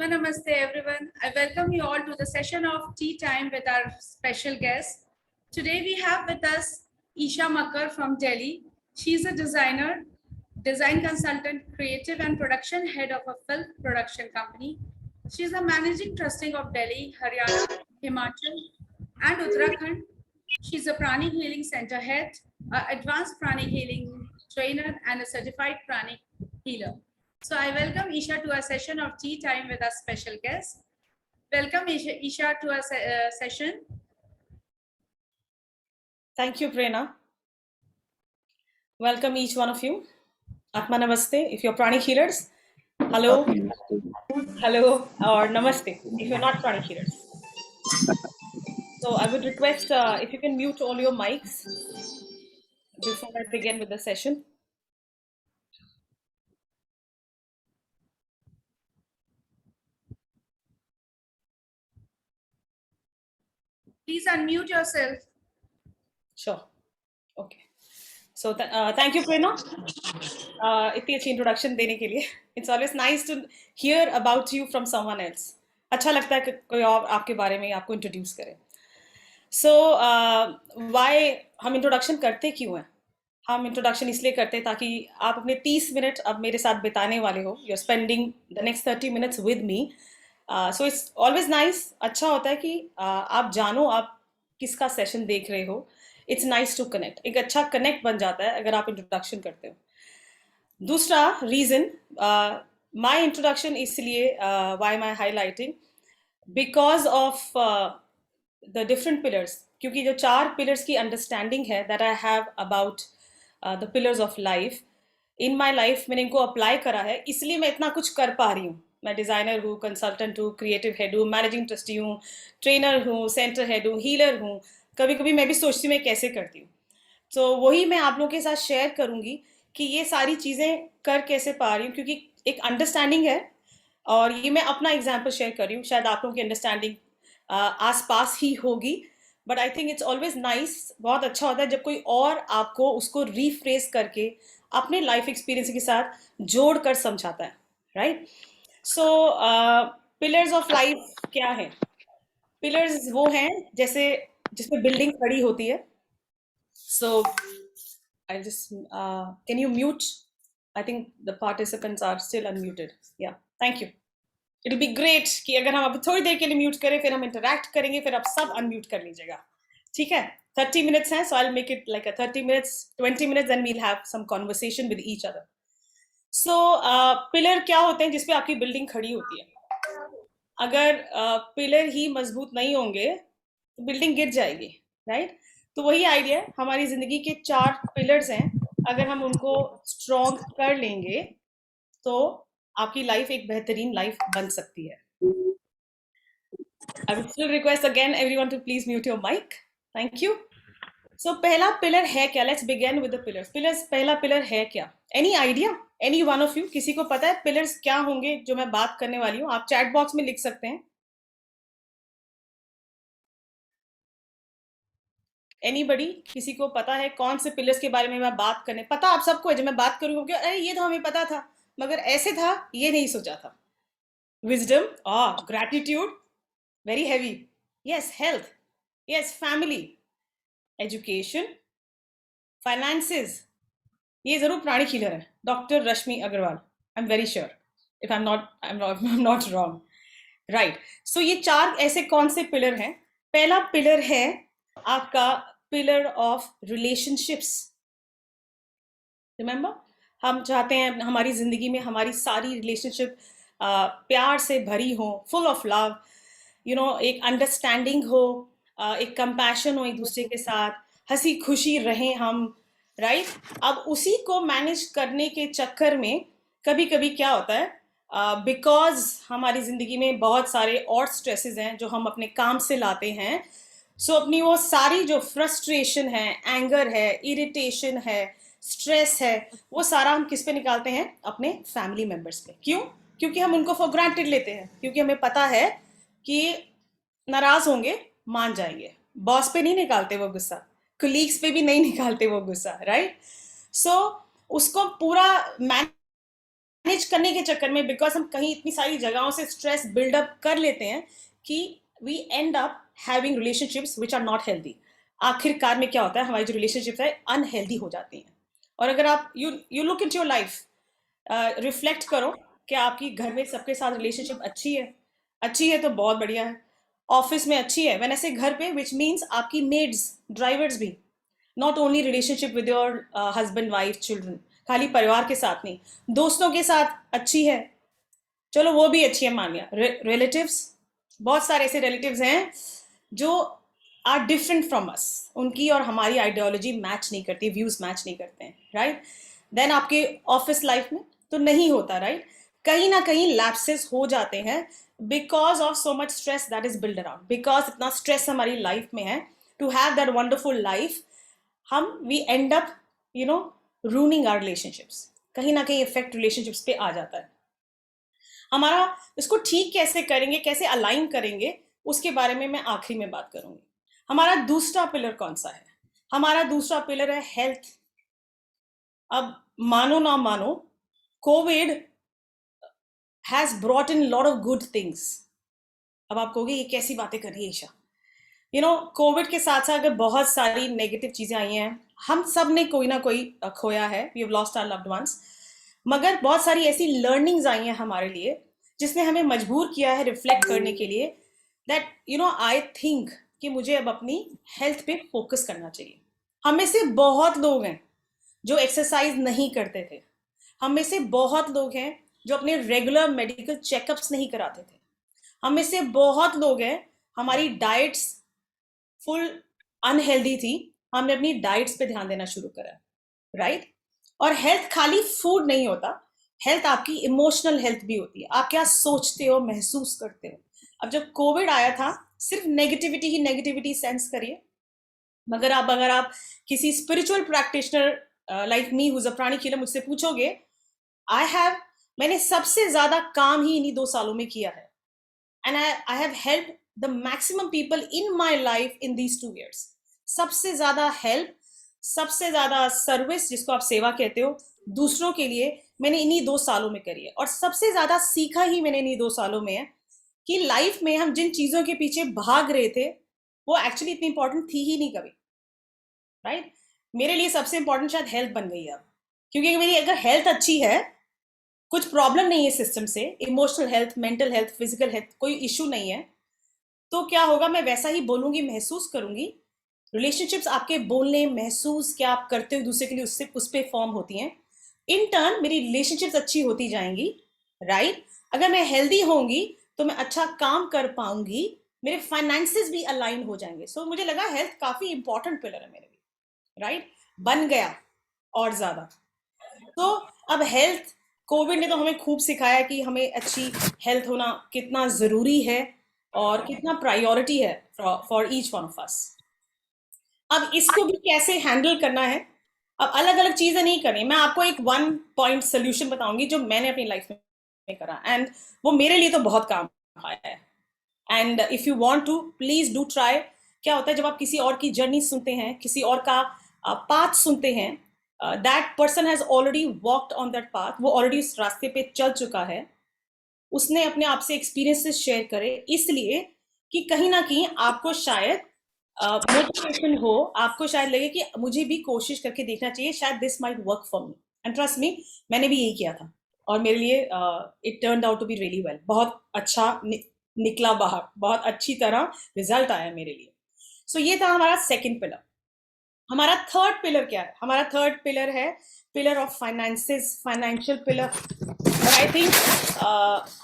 Atma Namaste everyone. I welcome you all to the session of Tea Time with our special guest. Today we have with us Isha Makkar from Delhi. She's a designer, design consultant, creative and production head of a film production company. She's the managing trustee of Delhi, Haryana, Himachal and Uttarakhand. She's a Pranic Healing Center head, an advanced Pranic Healing trainer and a certified Pranic healer. So I welcome Isha to a session of Tea Time with our special guest. Welcome Isha to our session. Thank you, Prerna. Welcome each one of you. Atma Namaste. If you're Pranic healers, hello, hello, or Namaste if you're not Pranic healers. So I would request if you can mute all your mics before I begin with the session. Please unmute yourself. Sure. Okay. So thank you, Prerna. इतनी अच्छी introduction देने के लिए. It's always nice to hear about you from someone else. अच्छा लगता है कि कोई और आपके बारे में आपको introduce करे. So why हम introduction करते क्यों हैं? हम इंट्रोडक्शन इसलिए करते हैं ताकि आप अपने 30 मिनट अब मेरे साथ बिताने वाले हो. You are spending the next 30 minutes with me. So it's always nice. अच्छा होता है कि आप जानो आप किसका सेशन देख रहे हो. It's nice to connect. एक अच्छा कनेक्ट बन जाता है अगर आप इंट्रोडक्शन करते हो. दूसरा रीज़न माई इंट्रोडक्शन इसलिए why my highlighting because of the different pillars. क्योंकि जो 4 पिलर्स की अंडरस्टैंडिंग है that I have about the pillars of life in my life, मैंने इनको अप्लाई करा है, इसलिए मैं इतना कुछ कर पा रही हूँ. मैं डिज़ाइनर हूँ, कंसल्टेंट हूँ, क्रिएटिव हेड हूँ, मैनेजिंग ट्रस्टी हूँ, ट्रेनर हूँ, सेंटर हेड हूँ, हीलर हूँ. कभी कभी मैं भी सोचती हूँ मैं कैसे करती हूँ. तो वही मैं आप लोगों के साथ शेयर करूँगी कि ये सारी चीज़ें कर कैसे पा रही हूँ, क्योंकि एक अंडरस्टैंडिंग है और ये मैं अपना एग्जाम्पल शेयर कर रही हूँ. शायद आप लोगों की अंडरस्टैंडिंग आस पास ही होगी, but I think it's always nice. बहुत अच्छा होता है जब कोई और आपको उसको रीफ्रेस करके अपने लाइफ एक्सपीरियंस के साथ जोड़ कर समझाता है. Right. So pillars of life क्या है? पिलर्स वो हैं जैसे जिसमें बिल्डिंग खड़ी होती है. So I just can you mute? I think the participants are still unmuted. Yeah thank you. It be great कि अगर हम अब थोड़ी देर के लिए म्यूट करें, फिर हम इंटरैक्ट करेंगे, फिर आप सब अनम्यूट कर लीजिएगा. ठीक है. 30 मिनट्स हैं, so I will make it like a 30 minutes 20 minutes and we'll have some conversation with each other. So pillar क्या होते हैं जिसपे आपकी बिल्डिंग खड़ी होती है? अगर पिलर ही मजबूत नहीं होंगे तो बिल्डिंग गिर जाएगी. राइट. तो वही आइडिया है. हमारी जिंदगी के 4 पिलर्स हैं. अगर हम उनको स्ट्रॉन्ग कर लेंगे तो आपकी लाइफ एक बेहतरीन लाइफ बन सकती है. I would still request again everyone to please mute your mic. Thank you. So पहला पिलर है क्या? Let's begin with the pillars. Pillars, पहला पिलर है क्या? Any idea? Any one of you? किसी को पता है पिलर्स क्या होंगे जो मैं बात करने वाली हूँ? आप चैट बॉक्स में लिख सकते हैं. Anybody? किसी को पता है कौन से पिलर्स के बारे में मैं बात करने? पता आप सबको है. जब मैं बात करूँगी अरे ये तो हमें पता था मगर ऐसे था, ये नहीं सोचा था. Wisdom, gratitude, very heavy. Yes, health. Yes, family. Education, finances. ये जरूर प्राणिक हीलर है. Doctor Rashmi Agarwal. I am very sure if I am not wrong. Right. So ये 4 ऐसे कौन से पिलर हैं? पहला पिलर है आपका पिलर ऑफ रिलेशनशिप्स. रिमेंबर, हम चाहते हैं हमारी जिंदगी में हमारी सारी रिलेशनशिप प्यार से भरी हो, full of love. You know, एक अंडरस्टैंडिंग हो, एक कंपैशन हो एक दूसरे के साथ, हंसी खुशी रहें हम. राइट. अब उसी को मैनेज करने के चक्कर में कभी कभी क्या होता है, बिकॉज हमारी ज़िंदगी में बहुत सारे और स्ट्रेसेस हैं जो हम अपने काम से लाते हैं. सो अपनी वो सारी जो फ्रस्ट्रेशन है, एंगर है, इरिटेशन है, स्ट्रेस है, वो सारा हम किस पे निकालते हैं? अपने फैमिली मेम्बर्स पे. क्यों? क्योंकि हम उनको फॉर ग्रांटेड लेते हैं. क्योंकि हमें पता है कि नाराज होंगे, मान जाएंगे. बॉस पे नहीं निकालते वो गुस्सा, कलीग्स पे भी नहीं निकालते वो गुस्सा. राइट. सो उसको पूरा मैनेज मैनेज करने के चक्कर में, बिकॉज हम कहीं इतनी सारी जगहों से स्ट्रेस बिल्डअप कर लेते हैं कि we end up having relationships which are not healthy. आखिरकार में क्या होता है, हमारी जो रिलेशनशिप्स है अनहेल्दी हो जाती हैं. और अगर आप you look into your life, reflect करो कि आपकी घर में सबके साथ रिलेशनशिप अच्छी है तो बहुत बढ़िया है. ऑफिस में अच्छी है, वैसे घर पे, विच मीन्स आपकी मेड्स, ड्राइवर्स भी. Not only relationship with your husband, wife, children, खाली परिवार के साथ नहीं, दोस्तों के साथ अच्छी है, चलो वो भी अच्छी है मान लिया. रिलेटिव्स, बहुत सारे ऐसे रिलेटिव्स हैं जो आर डिफरेंट फ्रॉम अस, उनकी और हमारी आइडियोलॉजी मैच नहीं करती, व्यूज मैच नहीं करते हैं, राइट. देन आपके ऑफिस लाइफ में तो नहीं होता, राइट. कहीं ना कहीं लैप्सेस हो जाते हैं because of so much stress that is build around, because इतना स्ट्रेस हमारी लाइफ में है to have that wonderful life. हम we end up ruining our relationships. कहीं ना कहीं इफेक्ट रिलेशनशिप्स पे आ जाता है. हमारा इसको ठीक कैसे करेंगे, कैसे अलाइन करेंगे, उसके बारे में मैं आखिरी में बात करूंगी. हमारा दूसरा पिलर कौन सा है? हमारा दूसरा पिलर है हेल्थ. अब मानो ना मानो, Covid has brought in lot of good things. अब आप कहोगे ये कैसी बातें कर रही है ईशा? कोविड के साथ साथ अगर बहुत सारी नेगेटिव चीजें आई हैं, हम सब ने कोई ना कोई खोया है, we have lost our loved ones, मगर बहुत सारी ऐसी लर्निंग्स आई हैं हमारे लिए जिसने हमें मजबूर किया है रिफ्लेक्ट करने के लिए दैट आई थिंक कि मुझे अब अपनी हेल्थ पे फोकस करना चाहिए. हम में से बहुत लोग हैं जो एक्सरसाइज नहीं करते थे. हम में से बहुत लोग हैं जो अपने रेगुलर मेडिकल चेकअप्स नहीं कराते थे. हम में से बहुत लोग हैं, हमारी डाइट्स फुल अनहेल्दी थी, हमने अपनी डाइट्स पे ध्यान देना शुरू करा, राइट. और हेल्थ खाली फूड नहीं होता, हेल्थ आपकी इमोशनल हेल्थ भी होती है. आप क्या सोचते हो, महसूस करते हो. अब जब कोविड आया था, सिर्फ नेगेटिविटी ही नेगेटिविटी सेंस करिए, मगर अगर आप किसी spiritual practitioner like me who's a प्राणी कीलर मुझसे पूछोगे, मैंने सबसे ज्यादा काम ही इन्हीं 2 सालों में किया है. And I have help the maximum people in my life in these 2 years. सबसे ज्यादा हेल्प, सबसे ज्यादा सर्विस, जिसको आप सेवा कहते हो, दूसरों के लिए मैंने इन्हीं 2 सालों में करी है. और सबसे ज्यादा सीखा ही मैंने इन्हीं 2 सालों में है कि लाइफ में हम जिन चीजों के पीछे भाग रहे थे वो एक्चुअली इतनी इंपॉर्टेंट थी ही नहीं कभी, राइट. मेरे लिए सबसे इंपॉर्टेंट शायद हेल्थ बन गई अब, क्योंकि मेरी अगर हेल्थ अच्छी है, कुछ प्रॉब्लम नहीं है सिस्टम से, emotional health, mental health, physical health, कोई इश्यू नहीं है, तो क्या होगा, मैं वैसा ही बोलूंगी, महसूस करूंगी. रिलेशनशिप्स आपके बोलने, महसूस क्या आप करते हो दूसरे के लिए, उससे उस पर फॉर्म होती हैं. इन टर्न मेरी रिलेशनशिप्स अच्छी होती जाएंगी, राइट. अगर मैं हेल्दी होंगी तो मैं अच्छा काम कर पाऊंगी, मेरे फाइनेंसेस भी अलाइन हो जाएंगे. सो मुझे लगा हेल्थ काफी इंपॉर्टेंट पिलर है मेरे लिए, राइट. बन गया और ज्यादा. तो अब हेल्थ, कोविड ने तो हमें खूब सिखाया कि हमें अच्छी हेल्थ होना कितना जरूरी है और कितना प्रायोरिटी है for each one of us. अब इसको भी कैसे हैंडल करना है, अब अलग अलग चीजें नहीं करनी, मैं आपको एक 1 पॉइंट सोल्यूशन बताऊंगी जो मैंने अपनी लाइफ में करा, एंड वो मेरे लिए तो बहुत काम आया है. And if you want to, please do try. क्या होता है जब आप किसी और की जर्नी सुनते हैं, किसी और का पाथ सुनते हैं, that person has already walked on that path, वो ऑलरेडी उस रास्ते पे चल चुका है, उसने अपने आप से एक्सपीरियंसेस शेयर करे, इसलिए कि कहीं ना कहीं आपको शायद मोटिवेशन हो, आपको शायद लगे कि मुझे भी कोशिश करके देखना चाहिए, शायद this might work for me. And trust me, मैंने भी यही किया था और मेरे लिए it turned out to be really well. बहुत अच्छा निकला बाहर, बहुत अच्छी तरह रिजल्ट आया मेरे लिए. सो ये था हमारा सेकंड पिलर. हमारा थर्ड पिलर क्या है? हमारा थर्ड पिलर है pillar of finances, financial pillar. और आई थिंक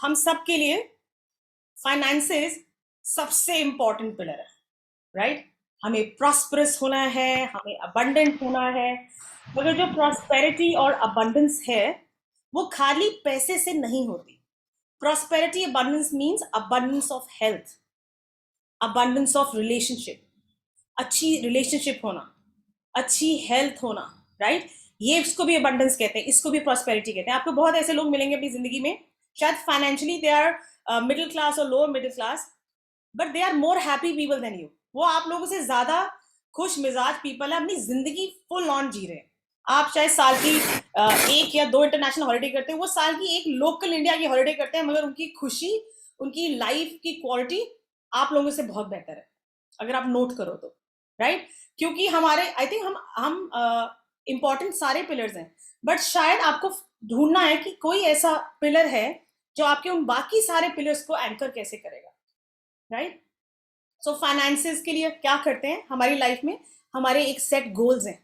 हम सब के लिए फाइनेंसेस सबसे इंपॉर्टेंट पिलर है, राइट. हमें प्रॉस्परस होना है, हमें अबंडेंट होना है, मगर जो प्रॉस्पेरिटी और अबंडेंस है वो खाली पैसे से नहीं होती. Prosperity, abundance means abundance of health, abundance of relationship, अच्छी रिलेशनशिप होना, अच्छी हेल्थ होना, राइट. ये इसको भी अबंडेंस कहते हैं, इसको भी प्रॉस्पेरिटी कहते हैं. आपको बहुत ऐसे लोग मिलेंगे अपनी जिंदगी में, शायद financially they are middle class और lower middle class, but they are more happy people than you. वो आप लोगों से ज्यादा खुश मिजाज पीपल है, अपनी जिंदगी फुल ऑन जी रहे हैं. आप चाहे साल की 1 या 2 इंटरनेशनल हॉलीडे करते हैं, वो साल की 1 लोकल इंडिया की हॉलीडे करते हैं, मगर उनकी खुशी, उनकी लाइफ की क्वालिटी आप लोगों से बहुत बेहतर है, अगर आप नोट करो तो, राइट? क्योंकि हमारे आई थिंक हम इंपॉर्टेंट सारे पिलर्स हैं, बट शायद आपको ढूंढना है कि कोई ऐसा पिलर है जो आपके उन बाकी सारे पिलर्स को एंकर कैसे करेगा, राइट? सो फाइनेंसेस के लिए क्या करते हैं हमारी लाइफ में? हमारे एक सेट गोल्स हैं,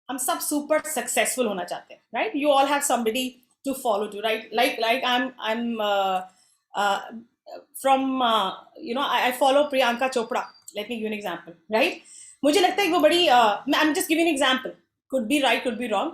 हम सब सुपर सक्सेसफुल होना चाहते हैं, right? You all have somebody to follow to, right? Like I am from I follow Priyanka Chopra, let me give an example, right? मुझे लगता है कि वो बड़ी I am just giving example, could be right could be wrong,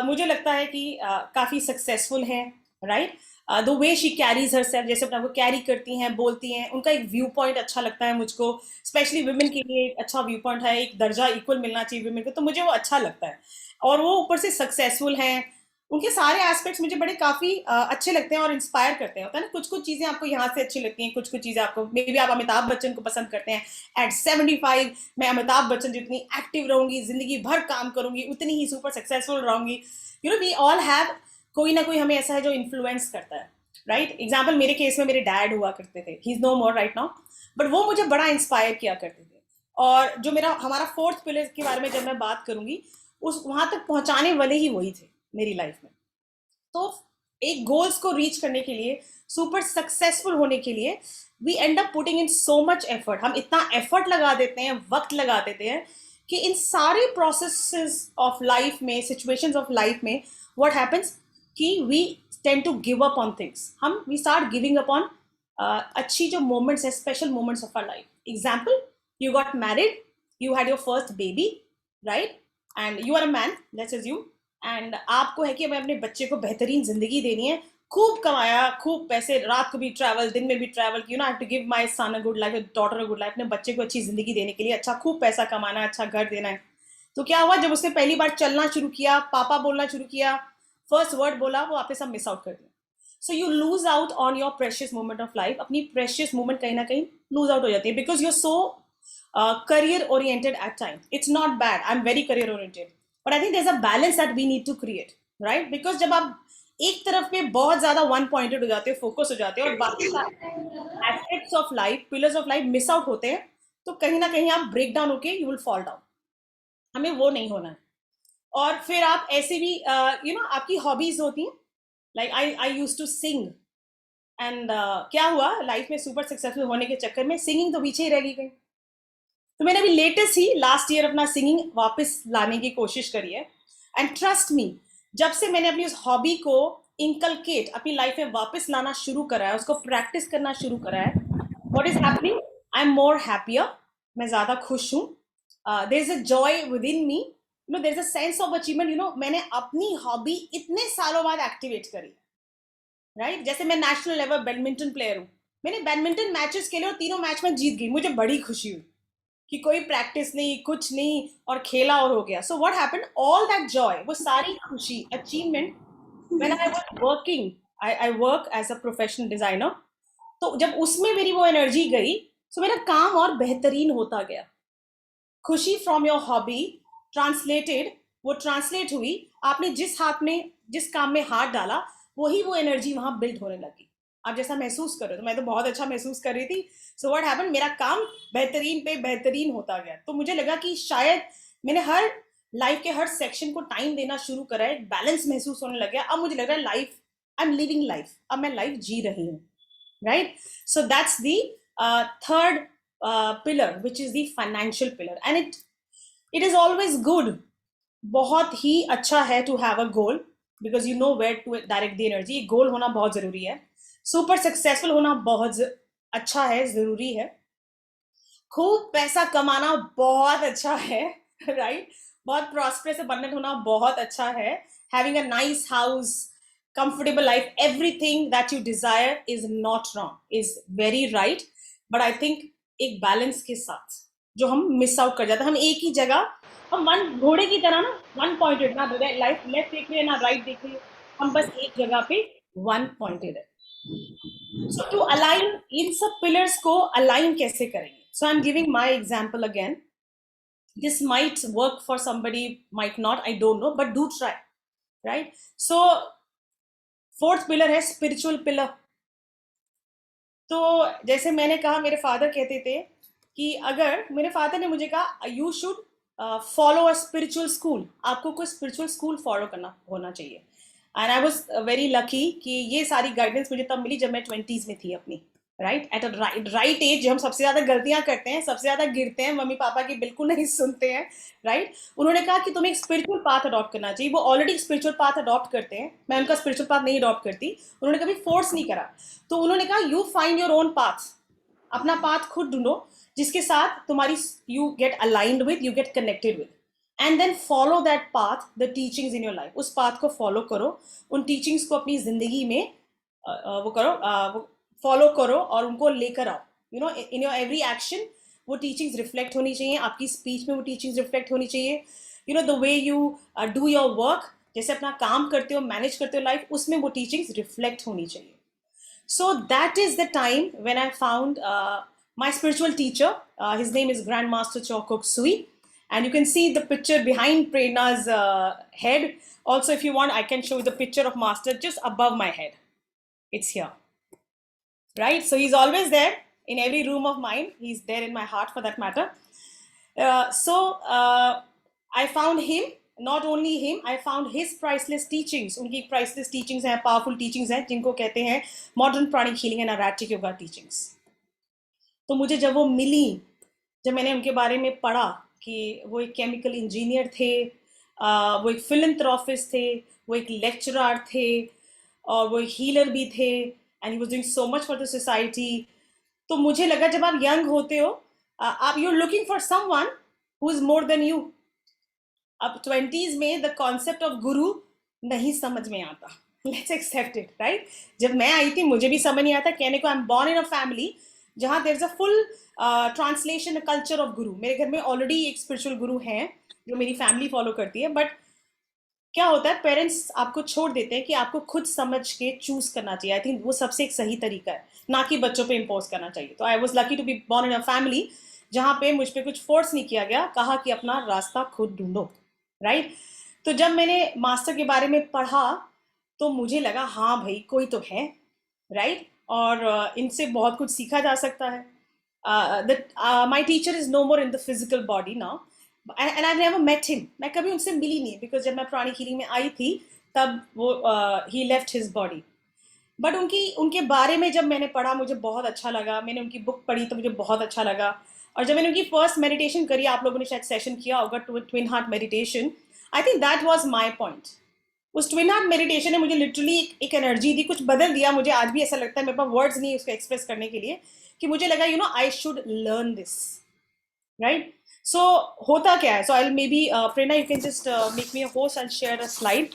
मुझे लगता है कि काफी सक्सेसफुल है, right? The way she carries herself, जैसे अपने आप को कैरी करती हैं, बोलती हैं, उनका एक व्यू पॉइंट अच्छा लगता है मुझको, स्पेशली वुमेन के लिए एक अच्छा व्यू पॉइंट है, एक दर्जा इक्वल मिलना चाहिए वुमेन को, तो मुझे वो अच्छा लगता है। और वो ऊपर से सक्सेसफुल हैं, उनके सारे एस्पेक्ट्स मुझे बड़े काफी अच्छे लगते हैं और इंस्पायर करते हैं। होता है ना, कुछ कुछ चीजें आपको यहाँ से अच्छी लगती हैं, कुछ कुछ चीजें आपको, मे बी आप अमिताभ बच्चन को पसंद करते हैं। एट 75 मैं अमिताभ बच्चन जितनी एक्टिव रहूंगी, जिंदगी भर काम करूंगी, उतनी ही सुपर सक्सेसफुल रहूंगी। You know, we all have कोई ना कोई हमें ऐसा है जो इन्फ्लुएंस करता है, राइट? एग्जाम्पल मेरे केस में मेरे डैड हुआ करते थे, he is no more right now, but वो मुझे बड़ा इंस्पायर किया करते थे। और जो मेरा हमारा फोर्थ पिलर के बारे में जब मैं बात करूंगी, उस वहां तक पहुंचाने वाले ही वही थे मेरी लाइफ में। तो एक गोल्स को रीच करने के लिए, सुपर सक्सेसफुल होने के लिए, we end up putting in so much effort, हम इतना एफर्ट लगा देते हैं, वक्त लगा देते हैं कि इन सारे प्रोसेसेस ऑफ लाइफ में, सिचुएशंस ऑफ लाइफ में, व्हाट हैपेंस कि we tend to give up on things, हम we start giving up on अच्छी जो मोमेंट्स है, special moments of our life. Example, you got married, you had your first baby, right? And you are a man, let's assume, and आपको है कि मैं अपने बच्चे को बेहतरीन जिंदगी देनी है, खूब कमाया, खूब पैसे, रात को भी ट्रैवल, दिन में भी travel, you know, I have to give my son a good life, daughter a good life, अपने बच्चे को अच्छी जिंदगी देने के लिए अच्छा खूब पैसा कमाना है, अच्छा घर देना है। तो क्या हुआ, जब उसने पहली बार चलना शुरू किया, पापा बोलना शुरू किया, फर्स्ट वर्ड बोला, वो आपने सब मिस आउट कर दिया। So you lose out on your precious moment of life, अपनी प्रेशियस मोमेंट कहीं ना कहीं लूज आउट हो जाती है, because you are so career oriented at time. It's not bad, I'm very career oriented, but I think there's a balance that we need to create, right? Because जब आप एक तरफ पे बहुत ज्यादा वन पॉइंटेड हो जाते हो, फोकस हो जाते हो, और बाकी aspects of life, pillars of life miss out होते हैं, तो कहीं ना कहीं आप ब्रेक डाउन होके यू विल फॉल डाउन। हमें वो नहीं होना है। और फिर आप ऐसे भी यू नो, आपकी हॉबीज होती हैं, like I use to sing, and क्या हुआ लाइफ में, सुपर सक्सेसफुल होने के चक्कर में सिंगिंग तो पीछे ही रह गई। तो मैंने अभी लेटेस्ट ही लास्ट ईयर अपना सिंगिंग वापस लाने की कोशिश करी है, एंड ट्रस्ट मी, जब से मैंने अपनी उस हॉबी को इनकलकेट अपनी लाइफ में वापस लाना शुरू करा है, उसको प्रैक्टिस करना शुरू करा है, what is happening, I am more happier, मैं ज्यादा खुश हूँ, there is a joy within me, you know, there is a sense of achievement, you know, मैंने अपनी हॉबी इतने सालों बाद एक्टिवेट करी, राइट? जैसे मैं नेशनल लेवल बैडमिंटन प्लेयर हूँ, मैंने बैडमिंटन मैचेस खेले और तीनों मैच में जीत गई, मुझे बड़ी खुशी हुई कि कोई प्रैक्टिस नहीं, कुछ नहीं, और खेला और हो गया। So what happened, all that joy, वो सारी खुशी, achievement, when I was working, I work as a professional designer, तो जब उसमें मेरी वो एनर्जी गई, तो मेरा काम और बेहतरीन होता गया। खुशी फ्रॉम योर हॉबी ट्रांसलेटेड, वो ट्रांसलेट हुई, आपने जिस हाथ में, जिस काम में हाथ डाला, वही वो एनर्जी वहां बिल्ड होने लगी। आप जैसा महसूस कर रहे हो, तो मैं तो बहुत अच्छा महसूस कर रही थी। सो व्हाट हैपेंड, मेरा काम बेहतरीन पे बेहतरीन होता गया। तो मुझे लगा कि शायद मैंने हर लाइफ के हर सेक्शन को टाइम देना शुरू करा है, बैलेंस महसूस होने लग गया। अब मुझे लग रहा है life, I am living life, अब मैं लाइफ जी रही हूँ, right? So that's the third pillar, which is the financial pillar, and it is always good, बहुत ही अच्छा है to have a goal, because you know where to direct the energy. Goal होना बहुत जरूरी है, सुपर सक्सेसफुल होना बहुत अच्छा है, जरूरी है, खूब पैसा कमाना बहुत अच्छा है, राइट? बहुत प्रॉस्परस अबंडेंट होना बहुत अच्छा है, having a nice house, comfortable life, everything that you desire is not wrong, is very right, but I think एक बैलेंस के साथ जो हम मिस आउट कर जाते हैं, हम एक ही जगह, हम वन घोड़े की तरह ना, वन पॉइंटेड ना, लाइफ लेफ्ट देख रहे हैं ना राइट देख रहे हैं, हम बस एक जगह पे वन पॉइंटेड है। सो टू अलाइन इन सब पिलर्स को अलाइन कैसे करेंगे, so I am giving my example again. this might work for somebody, might not, I don't know, but do try, right? So fourth pillar है spiritual pillar. तो जैसे मैंने कहा, मेरे फादर कहते थे कि अगर मेरे फादर ने मुझे कहा you should follow a spiritual school, आपको कोई स्पिरिचुअल स्कूल फॉलो करना होना चाहिए. And I was very lucky कि ये सारी गाइडेंस मुझे तब मिली जब मैं 20s में थी अपनी, right at a right age. जब हम सबसे ज्यादा गलतियां करते हैं, सबसे ज्यादा गिरते हैं, मम्मी पापा की बिल्कुल नहीं सुनते हैं, राइट. उन्होंने कहा कि तुम्हें एक स्पिरिचुअल पाथ अडॉप्ट करना चाहिए. वो ऑलरेडी स्पिरिचुअल पाथ अडॉप्ट करते हैं, मैं उनका स्पिरिचुअल पाथ नहीं अडॉप्ट करती. उन्होंने कभी फोर्स नहीं करा. तो उन्होंने कहा you find your own path, अपना पाथ खुद ढूंढो जिसके साथ तुम्हारी you get aligned with, you get connected with, and then follow that path, the teachings in your life. उस पाथ को फॉलो करो, उन टीचिंग्स को अपनी जिंदगी में वो करो, वो फॉलो करो और उनको लेकर आओ. You know, in your every action वो टीचिंग्स रिफ्लेक्ट होनी चाहिए, आपकी स्पीच में वो टीचिंग्स रिफ्लेक्ट होनी चाहिए. You know, the way you do your work, जैसे अपना काम करते हो, मैनेज करते हो लाइफ, उसमें वो टीचिंग्स रिफ्लेक्ट होनी चाहिए. So that is the time when I found my spiritual teacher. His name is Grandmaster Chokok Sui. And you can see the picture behind Prerna's head. Also, if you want, I can show you the picture of Master just above my head. It's here. Right? So he's always there in every room of mine. He's there in my heart for that matter. So I found him. Not only him, I found his priceless teachings. उनकी priceless teachings हैं, powerful teachings हैं, जिनको कहते हैं modern pranic healing and erratic yoga teachings. तो मुझे जब वो मिली, जब मैंने उनके बारे में पढ़ा कि वो एक केमिकल इंजीनियर थे, वो एक फिलंथ्रोपिस्ट थे, वो एक लेक्चरर थे, और वो हीलर भी थे, and he was doing so much for the society. तो मुझे लगा जब आप यंग होते हो, आप you are looking for someone who is more than you. अब 20s में द कॉन्सेप्ट ऑफ गुरु नहीं समझ में आता. Let's accept it, right. जब मैं आई थी मुझे भी समझ नहीं आता. कहने को I am born in a family जहाँ there is a full translation culture of guru. मेरे घर में ऑलरेडी एक स्पिरिचुअल गुरु हैं जो मेरी फैमिली फॉलो करती है. बट क्या होता है, पेरेंट्स आपको छोड़ देते हैं कि आपको खुद समझ के चूज करना चाहिए. आई थिंक वो सबसे एक सही तरीका है, ना कि बच्चों पे इम्पोज करना चाहिए. तो I was lucky to be born in a family जहाँ पे मुझ पे कुछ फोर्स नहीं किया गया, कहा कि अपना रास्ता खुद ढूंढो, राइट. तो जब मैंने मास्टर के बारे में पढ़ा तो मुझे लगा हाँ भाई कोई तो है, राइट. और इनसे बहुत कुछ सीखा जा सकता है. My teacher is no more in the physical body now, and I never met him. मैं कभी उनसे मिली नहीं, बिकॉज जब मैं प्राणिक हीलिंग में आई थी तब वो ही लेफ्ट हिज बॉडी. बट उनके बारे में जब मैंने पढ़ा मुझे बहुत अच्छा लगा. मैंने उनकी बुक पढ़ी तो मुझे बहुत अच्छा लगा. और जब मैंने उनकी फर्स्ट मेडिटेशन करी, आप लोगों ने शायद सेशन किया होगा, twin heart meditation, I think that was my point. उस ट्विन हार्ट मेडिटेशन ने मुझे लिटरली एक एनर्जी दी, कुछ बदल दिया. मुझे आज भी ऐसा लगता है, मेरे पास वर्ड्स नहीं है उसको एक्सप्रेस करने के लिए, कि मुझे लगा you know I should learn this, right. So होता क्या है, so I may be Prerna you can just make me a host and share a slide.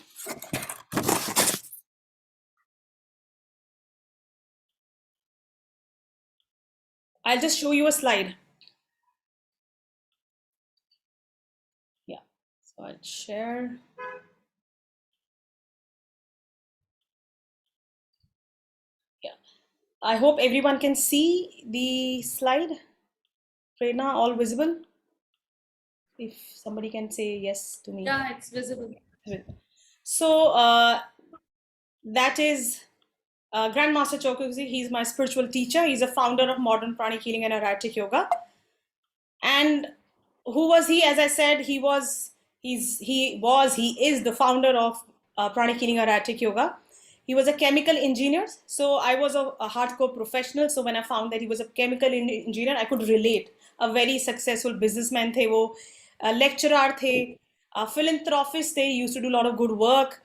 I'll just show you a slide. Yeah, so I'll share. Yeah, I hope everyone can see the slide. Prerna, all visible? If somebody can say yes to me. Yeah, it's visible. So that is Grandmaster Chokuzi. He's my spiritual teacher. He's a founder of modern pranic healing and erratic yoga. And who was he? As I said, he is the founder of pranic healing erratic yoga. He was a chemical engineer. So I was a hardcore professional. So when I found that he was a chemical engineer, I could relate. A very successful businessman थे वो, lecturer थे, philanthropist थे, used to do a lot of good work.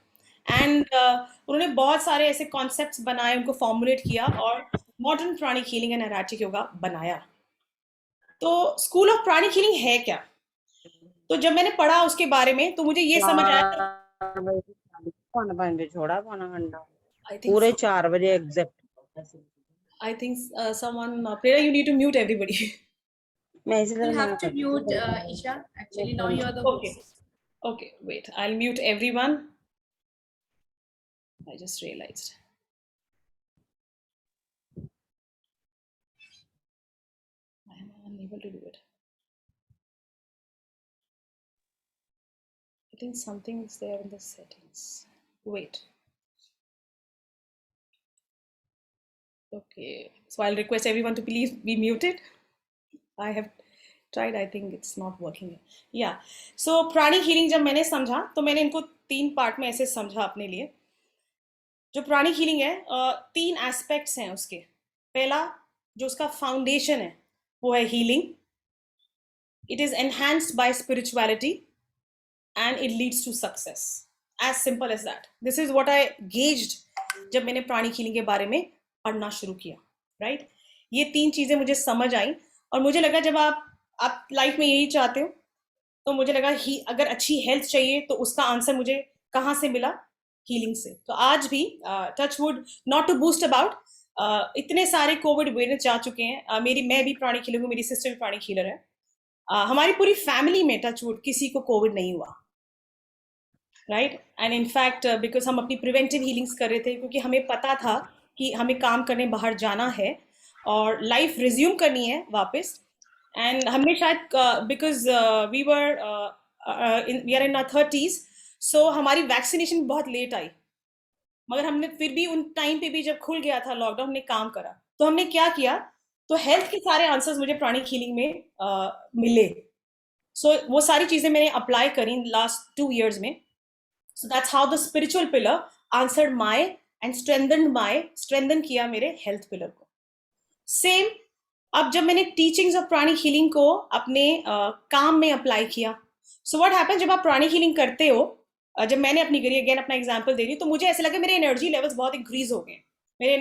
And उन्होंने बहुत सारे ऐसे concepts बनाए, उनको फॉर्मुलेट किया और modern Pranic healing and Arhatic Yoga बनाया. तो स्कूल ऑफ प्राणिक हीलिंग है क्या? तो जब मैंने पढ़ा उसके बारे में तो मुझे ये समझ आया. 4 बजे छोड़ा, पौना घंटा आई थिंक पूरे 4 बजे exact. I think someone Prerna, you need to mute everybody. मैं इसी You तरह मना have to करती mute हूँ. Isha. Actually, now you're the Okay. host. Okay, wait, I'll mute everyone. I just realized. I am unable to do it. I think something is there in the settings. Wait. Okay. So I'll request everyone to please be muted. I have tried. I think it's not working. Yeah. So प्राणी healing जब मैंने समझा तो मैंने इनको 3 part में ऐसे समझा अपने लिए. जो प्राणी हीलिंग है 3 एस्पेक्ट्स हैं उसके. पहला जो उसका फाउंडेशन है वो है healing. It is enhanced by spirituality and it leads to success. As simple as that. This is what I gauged जब मैंने प्राणी हीलिंग के बारे में पढ़ना शुरू किया. राइट. ये 3 चीजें मुझे समझ आई और मुझे लगा जब आप लाइफ में यही चाहते हो तो मुझे लगा ही अगर अच्छी हेल्थ चाहिए तो उसका आंसर मुझे कहाँ से मिला? हीलिंग से. तो आज भी touch wood not to boast about इतने सारे कोविड वेरिएंट्स जा चुके हैं. मैं भी प्राणी हीलर हूँ, मेरी सिस्टर भी प्राणी हीलर है. हमारी पूरी फैमिली में टच वुड किसी को कोविड नहीं हुआ. राइट. एंड इनफैक्ट बिकॉज हम अपनी प्रिवेंटिव हीलिंग्स कर रहे थे क्योंकि हमें पता था कि हमें काम करने बाहर जाना है और लाइफ रिज्यूम करनी है वापस. एंड हमने शायद because we are in our 30s, सो हमारी वैक्सीनेशन बहुत लेट आई. मगर हमने फिर भी उन टाइम पे भी जब खुल गया था लॉकडाउन, हमने काम करा. तो हमने क्या किया, तो हेल्थ के सारे आंसर्स मुझे प्राणी हीलिंग में मिले. सो वो सारी चीजें मैंने अप्लाई करी लास्ट 2 years में. So that's how the spiritual pillar answered my and strengthen किया मेरे हेल्थ पिलर को. सेम अब जब मैंने टीचिंग्स ऑफ प्राणी हीलिंग को अपने काम में अप्लाई किया. सो व्हाट हैपन, जब आप प्राणी हीलिंग करते हो, जब मैंने अपनी करी, अगेन अपना एग्जांपल दे रही हूँ, तो मुझे ऐसा लगा मेरे एनर्जी लेवल्स बहुत इंक्रीज हो गए. मेरे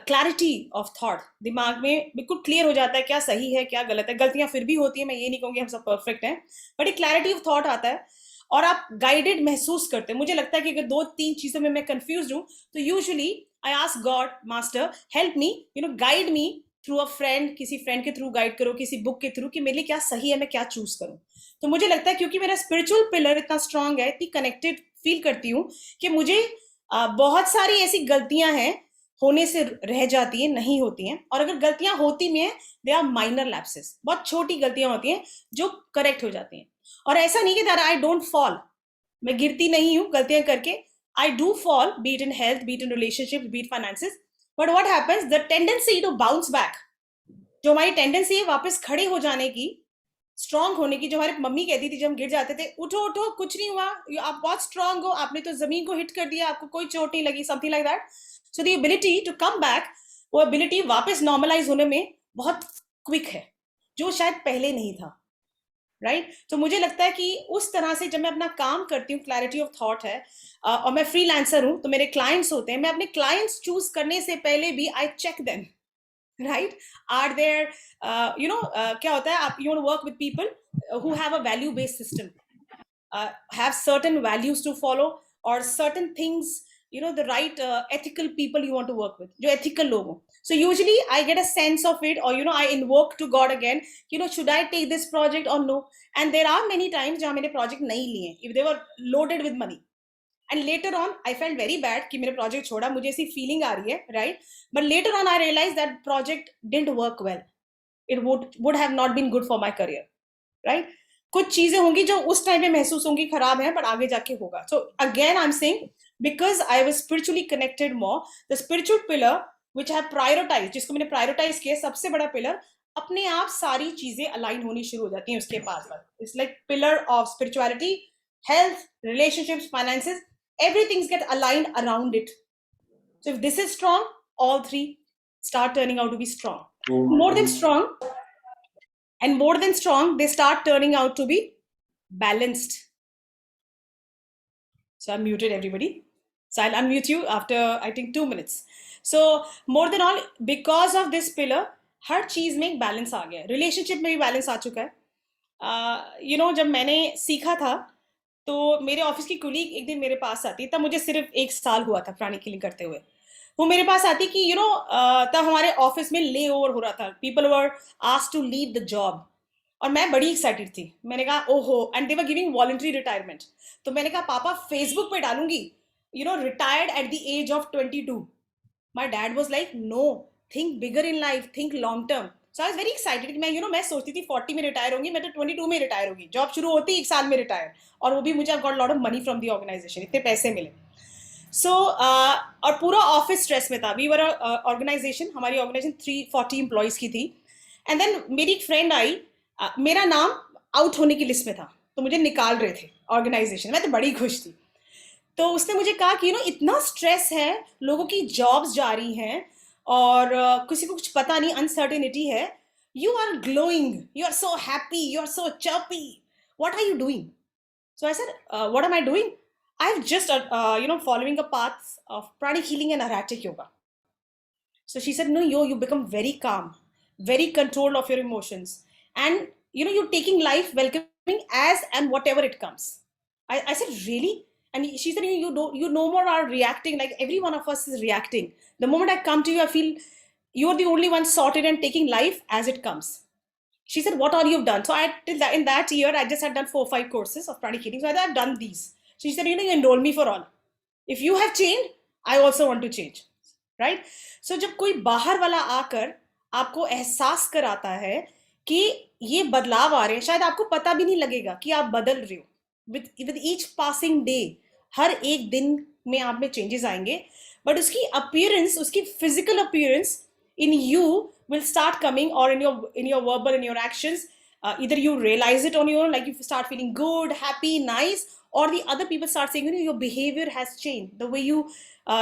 क्लैरिटी ऑफ थॉट, दिमाग में बिल्कुल क्लियर हो जाता है क्या सही है क्या गलत है. गलतियां फिर भी होती है, मैं ये नहीं कहूँगी हम सब परफेक्ट हैं, बट एक क्लैरिटी ऑफ थॉट आता है और आप गाइडेड महसूस करते हैं. मुझे लगता है कि अगर 2-3 चीजों में मैं कंफ्यूज हूँ तो usually I ask God, master help me, guide me through a friend, किसी फ्रेंड के थ्रू गाइड करो, किसी बुक के थ्रू, कि मेरे लिए क्या सही है, मैं क्या चूज करूं. तो मुझे लगता है क्योंकि मेरा स्पिरिचुअल पिलर इतना स्ट्रांग है, इतनी कनेक्टेड फील करती हूँ कि मुझे बहुत सारी ऐसी गलतियां हैं होने से रह जाती हैं, नहीं होती हैं. और अगर गलतियां होती भी हैं, दे आर माइनर लैप्सेस, बहुत छोटी गलतियां होती हैं जो करेक्ट हो जाती हैं. और ऐसा नहीं कि दैट आई डोंट फॉल, मैं गिरती नहीं हूँ गलतियां करके. I do fall, be it in health, be it in relationships, be it finances. But what happens, the tendency to bounce back, जो हमारी टेंडेंसी है वापस खड़े हो जाने की, स्ट्रांग होने की, जो हमारी मम्मी कहती थी जब हम गिर जाते थे, उठो उठो कुछ नहीं हुआ, आप बहुत स्ट्रांग हो, आपने तो जमीन को हिट कर दिया, आपको कोई चोट नहीं लगी, something like that. So the ability to come back, वो एबिलिटी वापस नॉर्मलाइज होने में बहुत क्विक है, जो शायद पहले नहीं था. राइट. तो मुझे लगता है कि उस तरह से जब मैं अपना काम करती हूँ, क्लैरिटी ऑफ थॉट है, और मैं फ्रीलांसर हूँ तो मेरे क्लाइंट्स होते हैं, मैं अपने क्लाइंट्स चूज करने से पहले भी I check them. Right. Are there क्या होता है, आप you want to work with people who have a value based system, have certain values to follow और certain things, the right ethical people you want to work with, जो ethical लोग हो. So usually I get a sense of it, or I invoke to God again, should I take this project or no. And there are many times जहाँ मैंने project नहीं लिए, if they were loaded with money, and later on I felt very bad कि मेरे project छोड़ा, मुझे ऐसी feeling आ रही है, right. But later on I realized that project didn't work well, it would have not been good for my career, right. कुछ चीजें होंगी जो उस टाइम पे महसूस होंगी खराब है, but आगे जाके होगा. So again I'm saying, because I was spiritually connected more, the spiritual pillar which I have prioritized, जिसको मैंने prioritize किया, सबसे बड़ा pillar, अपने आप सारी चीजें align होनी शुरू हो जाती हैं उसके पास. It's like pillar of spirituality, health, relationships, finances, everything get aligned around it. So if this is strong, all 3 start turning out to be strong. More than strong, and more than strong, they start turning out to be balanced. So I'm muted, everybody. So I'll unmute you after I think 2 minutes. So more than all, because of this pillar, हर चीज में एक balance आ गया है. Relationship में भी balance आ चुका है. जब मैंने सीखा था तो मेरे ऑफिस की कुलीग एक दिन मेरे पास आती, तब मुझे सिर्फ 1 साल हुआ था प्राणी हीलिंग करते हुए. वो मेरे पास आती कि तब हमारे ऑफिस में ले ओवर हो रहा था, people were asked to leave the job, और मैं बड़ी एक्साइटेड थी. मैंने कहा ओहो, and they were giving voluntary retirement. तो मैंने कहा पापा फेसबुक पे डालूंगी, retired at the age of 22. My dad was like, no, think bigger in life, think long term. So I was very excited कि मैं सोचती थी 40 में रिटायर होंगी, मैं तो 22 में रिटायर होगी, जॉब शुरू होती 1 साल में रिटायर, और वो भी मुझे I got lot of money from the organisation, इतने पैसे मिले। सो और पूरा ऑफिस स्ट्रेस में था। वी वर ऑर्गेनाइजेशन, हमारी ऑर्गेनाइजेशन 340 एम्प्लॉयज़ की थी। एंड देन मेरी एक फ्रेंड आई, मेरा नाम आउट होने की लिस्ट में था, तो मुझे निकाल रहे थे ऑर्गेनाइजेशन, मैं तो बड़ी खुश थी। तो उसने मुझे कहा कि इतना स्ट्रेस है, लोगों की जॉब्स जा रही हैं और किसी को कुछ पता नहीं, अनसर्टेनिटी है, you are glowing, you are so happy, you are so chirpy, what are you doing? So I said, what am I doing? I'm just, following a path of pranic healing and erratic yoga. So she said, no, you become very calm, very controlled of your emotions. And, you're taking life, welcoming as and whatever it comes. I said, really? And she said, you no more are reacting, like every one of us is reacting. The moment I come to you, I feel you're the only one sorted and taking life as it comes. She said, what all you've done? So in that year, I just had done 4 or 5 courses of pranic healing. So I said, I've done these. She said, you enroll me for all. If you have changed, I also want to change. Right? So जब कोई बाहर वाला आकर आपको एहसास कराता है कि ये बदलाव आ रहे हैं, शायद आपको पता भी नहीं लगेगा कि आप बदल रहे हो। With each passing day, हर एक दिन में आप में चेंजेस आएंगे, बट उसकी अपीयरेंस, उसकी physical appearance in you will start coming, or in your verbal, in your actions. Either you realize it on your own, like you start feeling good, happy, nice, or the other people start saying, your behavior has changed. The way you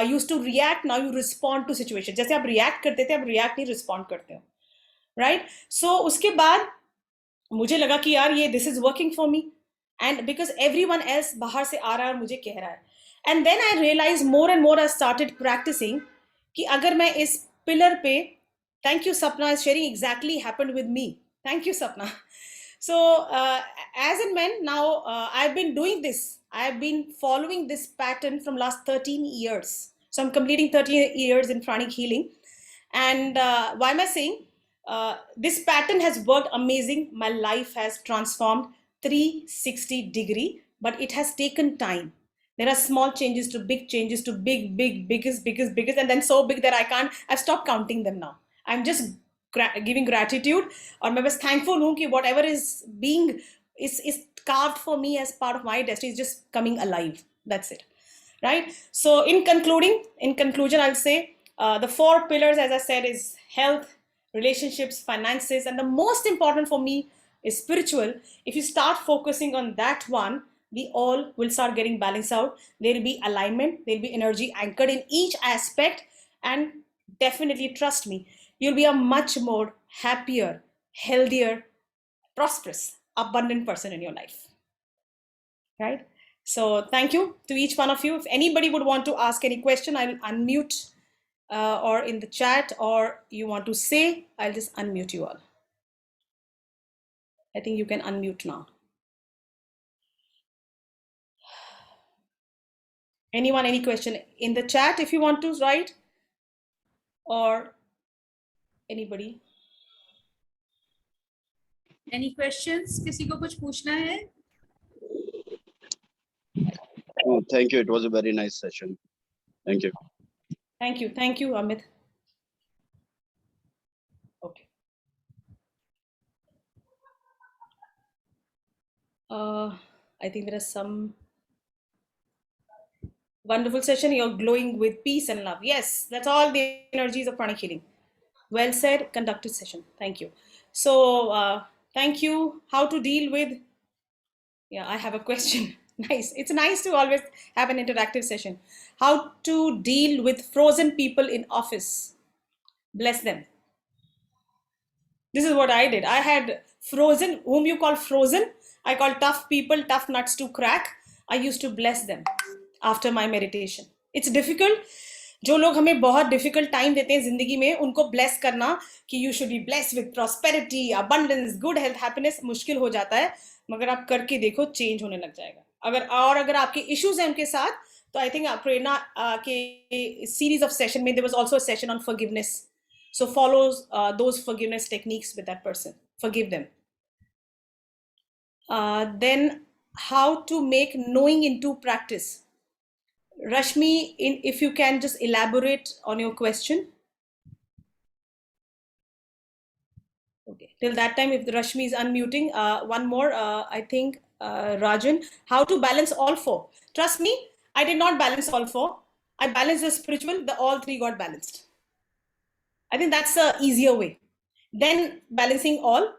used to react, now you respond to situation. जैसे आप react करते थे, आप react नहीं respond करते हो, right? So उसके बाद मुझे लगा कि यार ये this is working for me, and because everyone else बाहर से आ रहा है और मुझे कह रहा है, and then I realized more and more I started practicing कि अगर मैं इस pillar पे, thank you Sapna is sharing exactly happened with me, thank you Sapna. So as and when now I've been doing this, I've been following this pattern from last 13 years, so I'm completing 13 years in pranic healing. And why am I saying this pattern has worked amazing? My life has transformed 360-degree, but it has taken time. There are small changes to big changes to biggest, and then so big that I've stopped counting them now. I'm just giving gratitude, और मैं बस thankful हूँ कि whatever is being is carved for me as part of my destiny is just coming alive. That's it, right? So in conclusion, I'll say the 4 pillars, as I said, is health, relationships, finances, and the most important for me is spiritual. If you start focusing on that one, we all will start getting balanced out. There will be alignment, there will be energy anchored in each aspect, and definitely trust me, you'll be a much more happier, healthier, prosperous, abundant person in your life, right? So thank you to each one of you. If anybody would want to ask any question, I will unmute, or in the chat, or you want to say, I'll just unmute you all. I think you can unmute now. Anyone, any question in the chat if you want to write, or anybody? Any questions? किसी को कुछ पूछना है? Oh, thank you. It was a very nice session. Thank you. Thank you, Amit. Okay. I think there are some wonderful session. You're glowing with peace and love. Yes, that's all the energies of pranic healing. Well said, conducted session. Thank you. So thank you. How to deal with, yeah, I have a question. Nice. It's nice to always have an interactive session. How to deal with frozen people in office. Bless them. This is what I did. I had frozen, whom you call frozen, I call tough people, tough nuts to crack. I used to bless them after my meditation. It's difficult. जो लोग हमें बहुत difficult time देते हैं जिंदगी में, उनको bless करना कि you should be blessed with prosperity, abundance, good health, happiness, मुश्किल हो जाता है, मगर आप करके देखो, change होने लग जाएगा. अगर आपके issues हैं उनके साथ, तो I think प्रेरणा के series of session में there was also a session on forgiveness. So follow those forgiveness techniques with that person. Forgive them. Then how to make knowing into practice. Rashmi, if you can just elaborate on your question. Till that time, if the Rashmi is unmuting, one more, I think, Rajan, how to balance all four. Trust me, I did not balance all four. I balanced the spiritual, all three got balanced. I think that's the easier way. Then balancing all.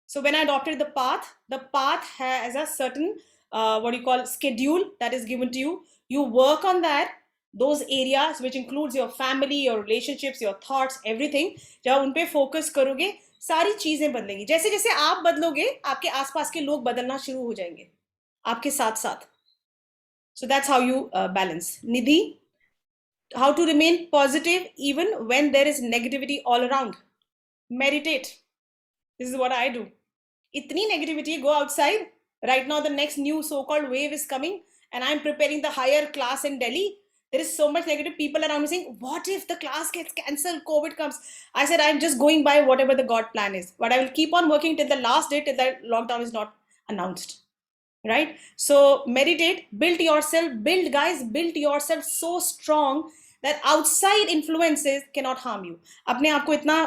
So when I adopted the path has a certain, what you call, schedule that is given to you. You work on that, those areas, which includes your family, your relationships, your thoughts, everything. जब उन पे focus करोगे, सारी चीजें बदलेंगी. जैसे जैसे आप बदलोगे, आपके आसपास के लोग बदलना शुरू हो जाएंगे, आपके साथ साथ. So that's how you balance. Nidhi, how to remain positive even when there is negativity all around. Meditate. This is what I do. Itni negativity, go outside. Right now, the next new so-called wave is coming, and I'm preparing the higher class in Delhi. There is so much negative people around me saying, what if the class gets cancelled, COVID comes? I said, I'm just going by whatever the God plan is. But I will keep on working till the last day, till the lockdown is not announced. Right? So meditate, build yourself, build yourself so strong that outside influences cannot harm you. अपने आप को इतना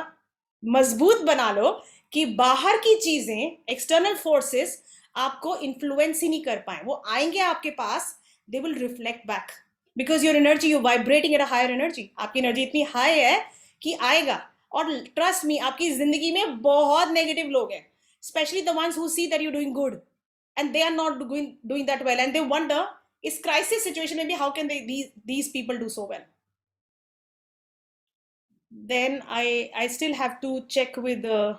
मजबूत बना लो कि बाहर की चीजें, external forces आपको influence ही नहीं कर पाए. वो आएंगे आपके पास, they will reflect back. Because your energy, you're vibrating at a higher energy. आपकी energy इतनी high है कि आएगा. और trust me, आपकी जिंदगी में बहुत negative लोग हैं. Especially the ones who see that you're doing good. And they are not doing that well. And they wonder, is crisis situation maybe, how can these people do so well? Then I still have to check with the...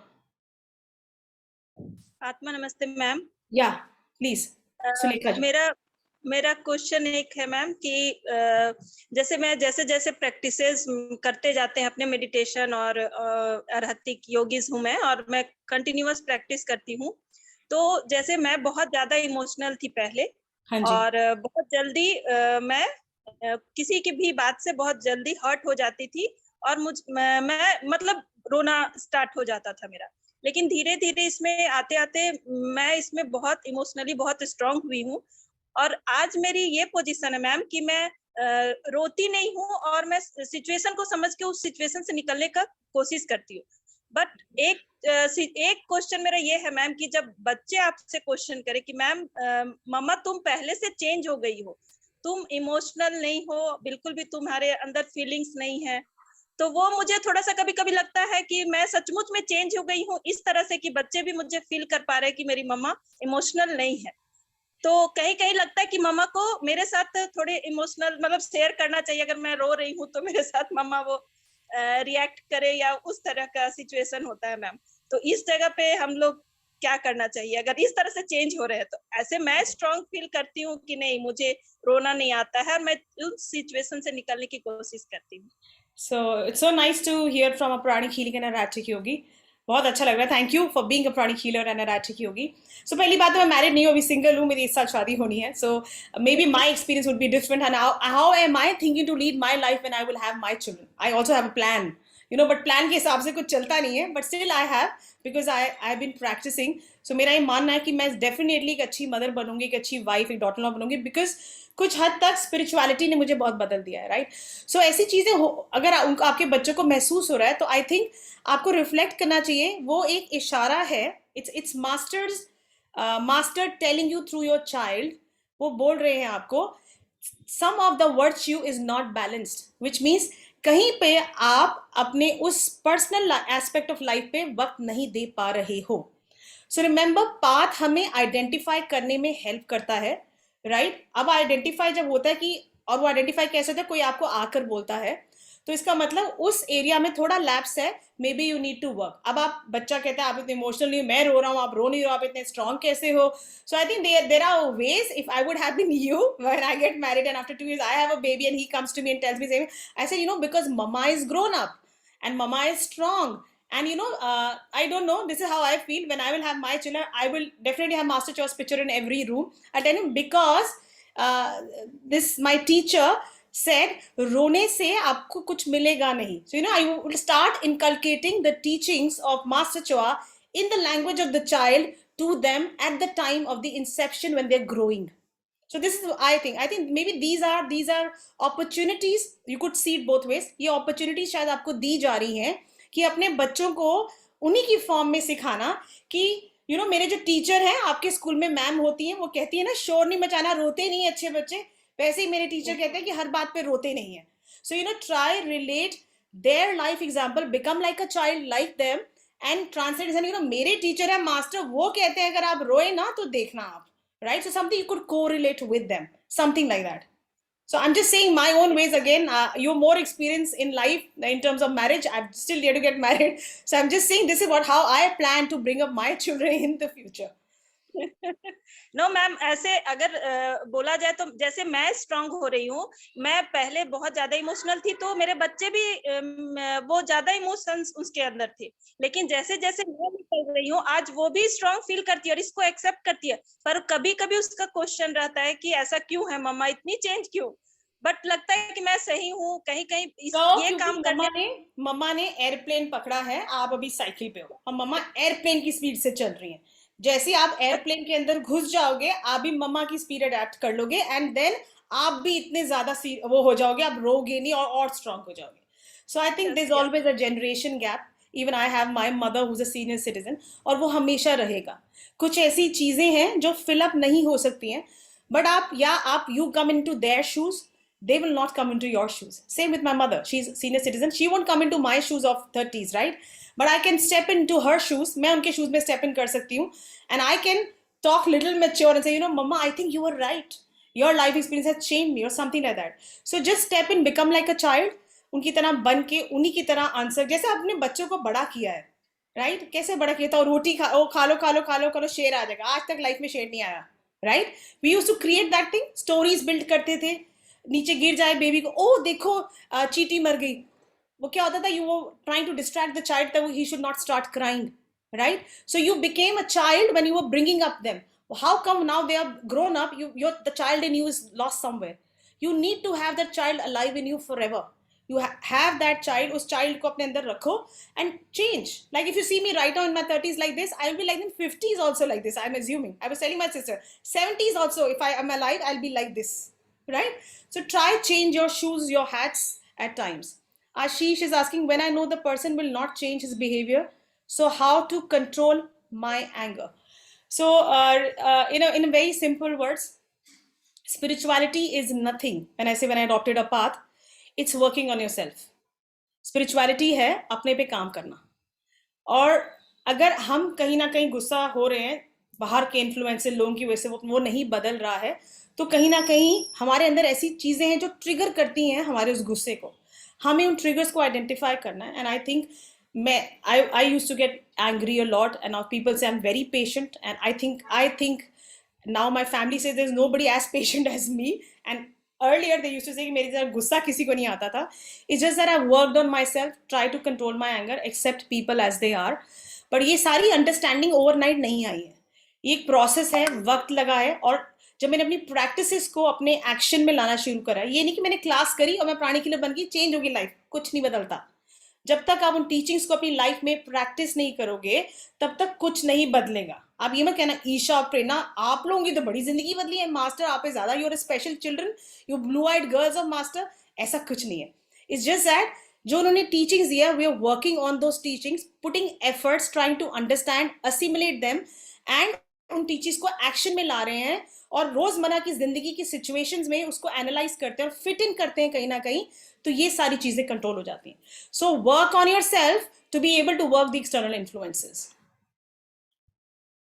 आत्मा नमस्ते ma'am. Yeah, please. Sulekha जी. मेरा question एक है ma'am कि जैसे मैं जैसे practices करते जाते हैं अपने मेडिटेशन और आध्यात्मिक योगीज हूँ मैं, और मैं कंटिन्यूअस प्रैक्टिस करती हूँ. तो जैसे मैं बहुत ज्यादा इमोशनल थी पहले. हाँ जी. और बहुत जल्दी मैं किसी की भी बात से बहुत जल्दी हर्ट हो जाती थी, और मैं मतलब रोना स्टार्ट हो जाता था मेरा. लेकिन धीरे धीरे इसमें आते आते मैं इसमें बहुत इमोशनली बहुत स्ट्रांग हुई हूँ. और आज मेरी ये पोजीशन है मैम कि मैं रोती नहीं हूँ, और मैं सिचुएशन को समझ के उस सिचुएशन से निकलने का कोशिश करती हूँ. बट एक क्वेश्चन मेरा ये है मैम कि जब बच्चे आपसे क्वेश्चन करे कि मैम मम्मा तुम पहले से चेंज हो गई हो, तुम इमोशनल नहीं हो, बिल्कुल भी तुम्हारे अंदर फीलिंग्स नहीं है, तो वो मुझे थोड़ा सा कभी कभी लगता है कि मैं सचमुच में चेंज हो गई हूँ इस तरह से कि बच्चे भी मुझे फील कर पा रहे हैं कि मेरी मम्मा इमोशनल नहीं है. तो कहीं कहीं लगता है कि मम्मा को मेरे साथ थोड़े इमोशनल मतलब शेयर करना चाहिए. अगर मैं रो रही हूँ तो मेरे साथ मम्मा वो रिएक्ट करे, या उस तरह का सिचुएशन होता है मैम. तो इस जगह पे हम लोग क्या करना चाहिए अगर इस तरह से चेंज हो रहे हैं? तो ऐसे मैं स्ट्रांग फील करती हूँ कि नहीं, मुझे रोना नहीं आता है, मैं उस सिचुएशन से निकलने की कोशिश करती हूँ. So it's so nice to hear from a pranic healing and a erratic yogi. बहुत अच्छा लग रहा है. Thank you for being a pranic healer and erratic yogi. So पहली बात तो मैं मैरिड नहीं हूँ, अभी सिंगल हूँ, मेरी इस साल शादी होनी है. So maybe my experience would be different. And how am I thinking to lead my life when I will have my children? I also have a plan, you know, but plan के हिसाब से कुछ चलता नहीं है. But still I have, because I have been practicing. So मेरा ये मानना है कि मैं definitely एक अच्छी मदर बनूंगी, एक अच्छी वाइफ, एक डॉटर बनूंगी, because कुछ हद तक स्पिरिचुअलिटी ने मुझे बहुत बदल दिया है. राइट? सो ऐसी चीजें अगर आपके बच्चों को महसूस हो रहा है, तो आई थिंक आपको रिफ्लेक्ट करना चाहिए. वो एक इशारा है. It's master telling you through your child. वो बोल रहे हैं आपको, some of the virtue is not balanced, which means कहीं पे आप अपने उस पर्सनल एस्पेक्ट ऑफ लाइफ पे वक्त नहीं दे पा रहे हो. सो रिमेंबर, पाथ हमें आइडेंटिफाई करने में हेल्प करता है. राइट? अब आइडेंटिफाई जब होता है कि, और वो आइडेंटिफाई कैसे होता है, कोई आपको आकर बोलता है, तो इसका मतलब उस एरिया में थोड़ा लैप्स है, maybe you need to work. अब आप, बच्चा कहता है आप इतने इमोशनल नहीं हो, मैं रो रहा हूँ, आप रो नहीं रहो, आप इतने स्ट्रॉन्ग कैसे हो? So I think there are ways. If I would have been you when I get married and after 2 years I have a baby and he comes to me and tells me saying, I say, you know, because mama is grown up and mama is strong, and you know, I don't know, this is how I feel. When I will have my children, I will definitely have Master Cho's picture in every room. I tell him, because this my teacher said, rone se aapko kuch milega nahi. So you know, I will start inculcating the teachings of Master Choa in the language of the child to them at the time of the inception when they're growing. So this is, I think maybe these are opportunities. You could see it both ways. ये opportunities शायद आपको दी जा रही हैं कि अपने बच्चों को उन्हीं की फॉर्म में सिखाना कि मेरे जो टीचर हैं आपके स्कूल में मैम होती हैं, वो कहती है ना शोर नहीं मचाना, रोते नहीं अच्छे बच्चे, वैसे ही मेरे टीचर कहते हैं कि हर बात पे रोते नहीं है. So try relate their life example, become like a child like them and translate. मेरे टीचर है मास्टर, वो कहते हैं अगर आप रोए ना तो देखना आप, right? So something you could correlate with them, something like that. So I'm just saying my own ways again. You're more experienced in life in terms of marriage. I'm still yet to get married. So I'm just saying this is how I plan to bring up my children in the future. No ma'am, ऐसे अगर बोला जाए तो जैसे मैं strong हो रही हूँ, मैं पहले बहुत ज्यादा इमोशनल थी, तो मेरे बच्चे भी वो ज्यादा इमोशंस उसके अंदर थे, लेकिन जैसे जैसे मैं निकल रही हूँ आज वो भी स्ट्रांग फील करती है और इसको एक्सेप्ट करती है. पर कभी कभी उसका क्वेश्चन रहता है कि ऐसा क्यों है मम्मा, इतनी चेंज क्यों? बट लगता है कि मैं सही हूँ, कहीं कहीं ये काम करने. मम्मा ने एयरप्लेन पकड़ा है, आप अभी साइकिल पे हो और मम्मा एयरप्लेन की स्पीड से चल रही है. जैसे आप एयरप्लेन के अंदर घुस जाओगे, आप भी मम्मा की स्पीड अडेप्ट कर लोगे एंड देन आप भी इतने ज्यादा वो हो जाओगे, आप रोगे नहीं और स्ट्रांग हो जाओगे. So I think there is always a generation gap. Even I have my mother who is a senior citizen, और वो हमेशा रहेगा. कुछ ऐसी चीजें हैं जो फिल अप नहीं हो सकती हैं, बट आप you come into their shoes, they will not come into your shoes. Same with my mother. She's senior citizen. She won't come into my shoes of 30s, right? But I can step into her shoes. मैं उनके shoes में step in कर सकती हूँ. And I can talk little mature and say, Mama, I think you were right. Your life experience has changed me or something like that. So just step in, become like a child. उनकी तरह बन के, उन्हीं की तरह answer, जैसे अपने बच्चों को बड़ा किया है, राइट? कैसे बड़ा किया था? और रोटी खा लो शेर आ जाएगा. आज तक लाइफ में शेर नहीं आया, right? We used to create that thing. Stories build करते थे. नीचे गिर जाए बेबी को, ओ देखो चींटी मर गई. वो क्या होता था, you were trying to distract the child that he should not start crying, right? So you became a child when you were bringing up them. How come now they are grown up, the child in you is lost somewhere? You need to have that child alive in you forever. You have that child, उस child को अपने अंदर रखो and change. Like if you see me right now in my 30s like this, I will be like in 50s also like this. I'm assuming. I was telling my sister 70s also, if I am alive I'll be like this, right? So try change your shoes, your hats at times. Ashish is asking, when I know the person will not change his behavior, so how to control my anger? So in a very simple words, spirituality is nothing. When I adopted a path, it's working on yourself. Spirituality है अपने पे काम करना. और अगर हम कहीं ना कहीं गुस्सा हो रहे हैं, बाहर के इन्फ्लुएंस से, लोगों की वजह से वो नहीं बदल रहा है, तो कहीं ना कहीं हमारे अंदर ऐसी चीजें हैं जो ट्रिगर करती हैं हमारे उस गुस्से को. हमें उन ट्रिगर्स को आइडेंटिफाई करना है. And I think I used to get angry a lot and now people say I am very patient. And I think now my family say there is nobody as patient as me. And earlier they used to say कि मेरे तरह गुस्सा किसी को नहीं आता था. It's just that I've worked on myself, try to control my anger, accept people as they are. But ये सारी अंडरस्टैंडिंग ओवरनाइट नहीं आई है. ये एक प्रोसेस है, वक्त लगा है. और जब मैंने अपनी प्रैक्टिसेस को अपने एक्शन में लाना शुरू करा, ये नहीं कि मैंने क्लास करी और मैं प्राणी किलर बन गई, चेंज होगी लाइफ, कुछ नहीं बदलता. जब तक आप उन टीचिंग्स को अपनी लाइफ में प्रैक्टिस नहीं करोगे, तब तक कुछ नहीं बदलेगा. आप ये मत कहना ईशा और प्रेरणा आप लोगों की तो बड़ी जिंदगी बदली है, मास्टर आप पे ज्यादा, your special children, you blue eyed girls of master. ऐसा कुछ नहीं है. इट्स जस्ट दैट जो उन्होंने टीचिंग्स दिया, we are working on those teachings, putting efforts, trying to understand, assimilate them, and उन टीचिंग्स को एक्शन में ला रहे हैं और रोजमर्रा की जिंदगी की सिचुएशंस में उसको एनालाइज करते हैं और फिट इन करते हैं कहीं ना कहीं, तो ये सारी चीजें कंट्रोल हो जाती हैं. So work on yourself to be able to work the external influences.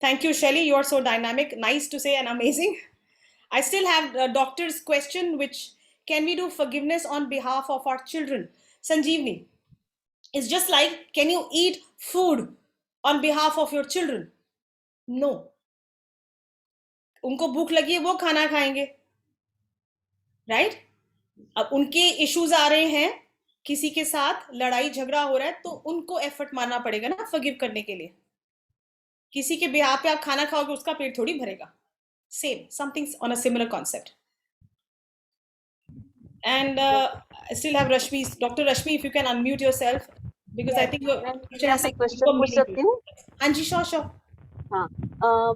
Thank you, Shelly. You are so dynamic. Nice to say and amazing. I still have a doctor's question, which can we do forgiveness on behalf of our children? Sanjeevni, it's just like, can you eat food on behalf of your children? No. उनको भूख लगी है, वो खाना खाएंगे, right? अब उनके issues आ रहे हैं, किसी के साथ लड़ाई झगड़ा हो रहा है, तो उनको एफर्ट मारना पड़ेगा ना फॉरगिव करने के लिए. किसी के बिहार पे आप खाना खाओगे, उसका पेट थोड़ी भरेगा. Same, something on a similar concept. And I still have Rashmi, Dr. Rashmi, if you can unmute yourself, because I think मैं क्वेश्चन पूछ सकती हूँ? हाँ जी, श्योर. हाँ,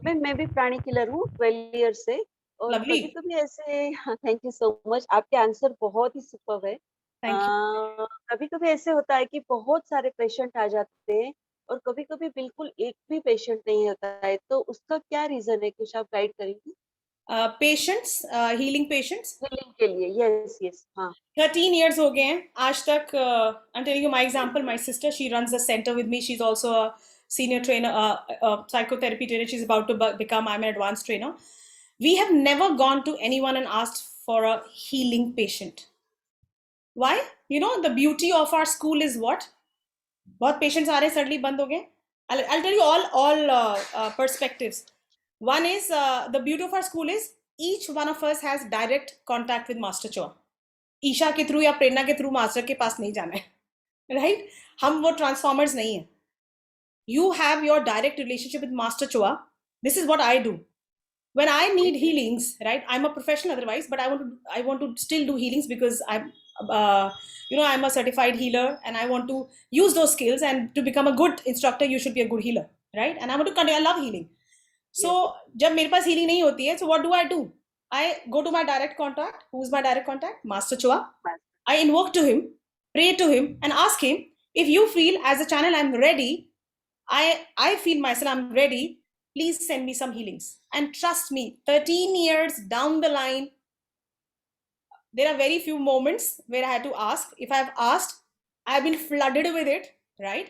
मैं भी प्राणी किलर हूँ 12 ईयर से. और Lovely. कभी ऐसे, थैंक यू सो मच, आपके आंसर बहुत ही सुपर्ब है. Thank you. कभी कभी ऐसे होता है कि बहुत सारे पेशेंट आ जाते हैं और कभी कभी बिल्कुल एक भी पेशेंट नहीं होता है, तो उसका क्या रीजन है? कुछ आप गाइड करेंगे पेशेंट्स, हीलिंग पेशेंट्स, हीलिंग के लिए? यस यस, हाँ 13 years हो गए हैं आज तक. I'm telling you my example. My sister, she runs a center with me. She's also a senior trainer, a psychotherapy trainer. She's about to become, I'm an advanced trainer. We have never gone to anyone and asked for a healing patient. Why? You know, the beauty of our school is what? बहुत patients आ रहे हैं, suddenly बंद हो गए. I'll tell you all perspectives. One is, the beauty of our school is each one of us has direct contact with Master Choa. Isha के through या प्रेरणा के through master के पास नहीं जाना है, राइट? हम वो ट्रांसफॉर्मर्स नहीं है. You have your direct relationship with master Choa. This is what I do when I need healings, right? I'm a professional otherwise, but I want to still do healings because I'm a certified healer and I want to use those skills, and to become a good instructor you should be a good healer, right? And I want to continue. I love healing. So जब मेरे पास healing नहीं होती है, so what do? I go to my direct contact. Who's my direct contact? Master Choa. I invoke to him, pray to him, and ask him, if you feel as a channel I'm ready, I feel myself I'm ready, please send me some healings. And trust me, 13 years down the line, there are very few moments where I had to ask. If I've asked, I've been flooded with it, right?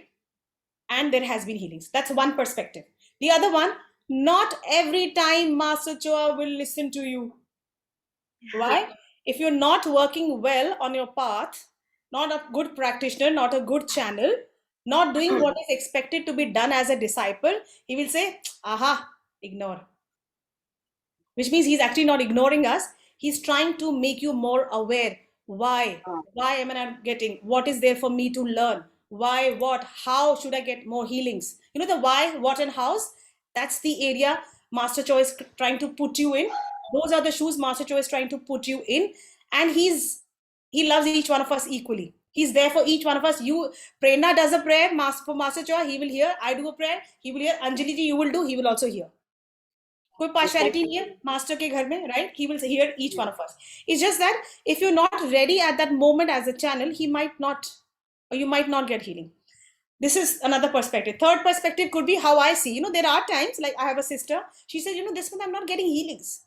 And there has been healings. That's one perspective. The other one, not every time Master Choa will listen to you. Why? If you're not working well on your path, not a good practitioner, not a good channel, not doing what is expected to be done as a disciple, he will say, aha, ignore. Which means he's actually not ignoring us. He's trying to make you more aware. Why? Why am I not getting? What is there for me to learn? Why? What? How should I get more healings? You know, the why, what, and hows? That's the area Master Choa is trying to put you in. Those are the shoes Master Choa is trying to put you in. And he loves each one of us equally. He's there for each one of us. Prerna does a prayer for Master Choa, he will hear. I do a prayer, he will hear. Anjali ji, you will do, he will also hear. कोई partiality नहीं है master के घर में, right? He will hear each one of us. It's just that if you're not ready at that moment as a channel, he might not, or you might not get healing. This is another perspective. Third perspective could be how I see. You know, there are times, like I have a sister, she says, you know, this month I'm not getting healings.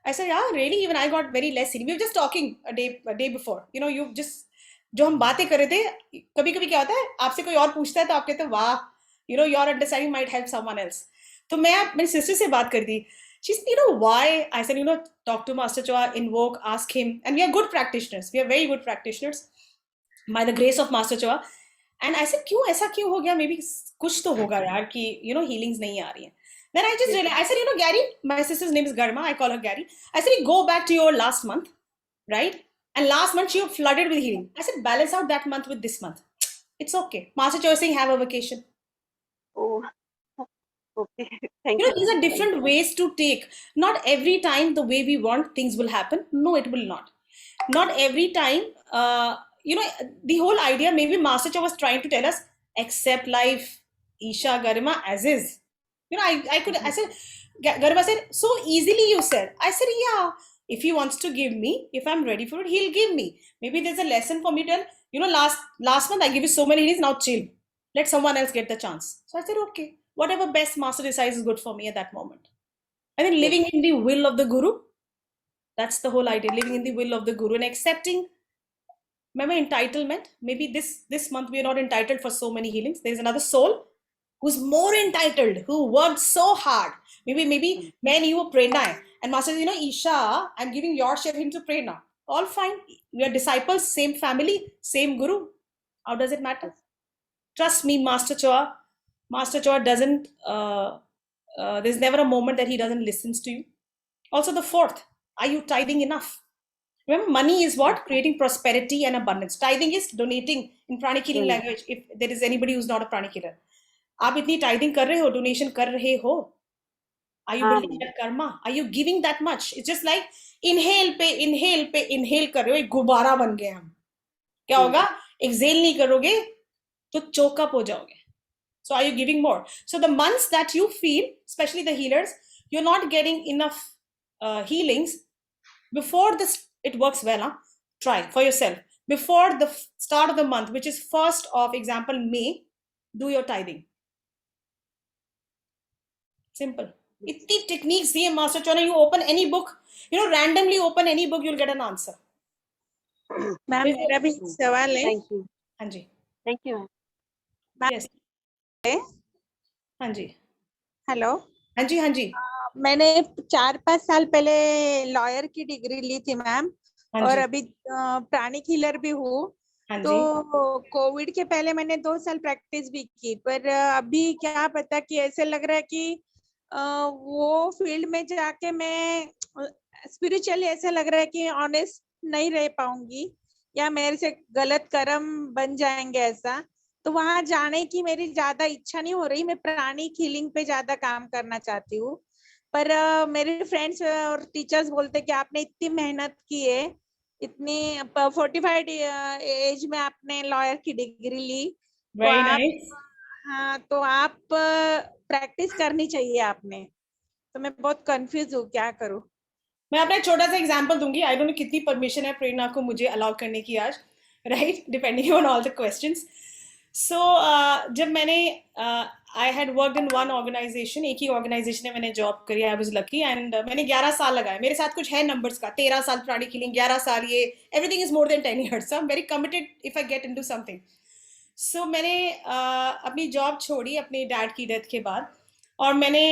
I said, yeah, really? Even I got very less healing. We were just talking a day before. You know, you just, जो हम बातें कर रहे थे, कभी-कभी क्या होता है, आपसे कोई और पूछता है तो आप कहते हैं, वाह, you know, your understanding might help someone else. तो मैं मेरी सिस्टर से बात कर दी. She said, you know why? I said, you know, talk to Master Choa, invoke, ask him. And we are good practitioners. We are very good practitioners by the grace of Master Choa. And I said, क्यों ऐसा क्यों हो गया? Maybe कुछ तो होगा यार कि, you know, healings नहीं आ रही हैं. Then I just realized, I said, you know, Gary, my sister's name is Garma. I call her Gary. I said, go back to your last month, right? And last month she was flooded with healing. I said, balance out that month with this month. It's okay. Master Choa is saying, have a vacation. Oh, okay. Thank You you. know, these are different ways to take. Not every time the way we want things will happen. No, it will not. Not every time. You know, the whole idea, maybe Master Choa was trying to tell us, accept life, Isha, Garima, as is. You know, I said, Garima said, so easily you said. I said, yeah, if he wants to give me, if I'm ready for it, he'll give me. Maybe there's a lesson for me to tell, you know, last month I give you so many days, now chill. Let someone else get the chance. So I said, okay, whatever best Master decides is good for me at that moment. I think living in the will of the Guru, that's the whole idea, living in the will of the Guru and accepting. Remember entitlement? Maybe this month we are not entitled for so many healings. There's another soul who's more entitled, who worked so hard. Maybe man, you were Prerna. And Master says, you know, Isha, I'm giving your share into Prerna. All fine. We are disciples, same family, same Guru. How does it matter? Trust me, Master Choa doesn't, there's never a moment that he doesn't listen to you. Also the fourth, are you tithing enough? Remember, money is what? Creating prosperity and abundance. Tithing is donating in pranic healing language, if there is anybody who's not a pranic healer. आप इतनी tithing कर रहे हो, donation कर रहे हो. Are you building that karma? Are you giving that much? It's just like inhale कर रहे हो, एक गुब्बारा बन गए हम. क्या होगा? Exhale नहीं करोगे तो choke up हो जाओगे. So are you giving more? So the months that you feel, especially the healers, you're not getting enough healings, before this, it works well, huh? Try for yourself. Before the start of the month, which is 1st of example, May, do your tithing. Simple. इतनी techniques दी है master Chauna. You open any book, randomly open any book, you'll get an answer. Ma'am मेरा भी एक सवाल है. Thank you. हाँ जी. Thank you. Yes. हाँ जी. Hello. हाँ जी. हाँ जी. मैंने 4-5 साल पहले लॉयर की डिग्री ली थी मैम. हाँ और जी. अभी प्राणिक हीलर भी हूँ. हाँ जी. तो कोविड के पहले मैंने 2 साल प्रैक्टिस भी की, पर अभी क्या पता कि ऐसे लग रहा है कि वो फील्ड में जाके मैं स्पिरिचुअली ऐसा लग रहा है कि ऑनेस्ट नहीं रह पाऊंगी या मेरे से गलत कर्म बन जाएंगे ऐसा. तो वहां जाने की मेरी ज्यादा इच्छा नहीं हो रही. मैं प्राणिक हीलिंग पे ज्यादा काम करना चाहती हूँ. पर मेरे फ्रेंड्स और टीचर्स बोलते कि आपने इतनी मेहनत की है, इतनी 45 एज में आपने लॉयर की डिग्री ली. Very nice. हाँ, तो आप प्रैक्टिस करनी चाहिए आपने. तो मैं बहुत कंफ्यूज हूँ, क्या करूँ. मैं अपना एक छोटा सा एग्जांपल दूंगी. आई डोंट नो कितनी परमिशन है प्रेरणा को मुझे अलाउ करने की आज, right, depending on all the questions. So जब मैंने I had worked in one organisation, एक ही ऑर्गेनाइजेशन में मैंने जॉब करी. आई वाज लकी एंड मैंने 11 साल लगाए. मेरे साथ कुछ है नंबर्स का, 13 साल प्राणिक हीलिंग, 11 साल ये, everything is more than 10 years. I am very committed if I get into something. So मैंने अपनी जॉब छोड़ी अपने डैड की डेथ के बाद, और मैंने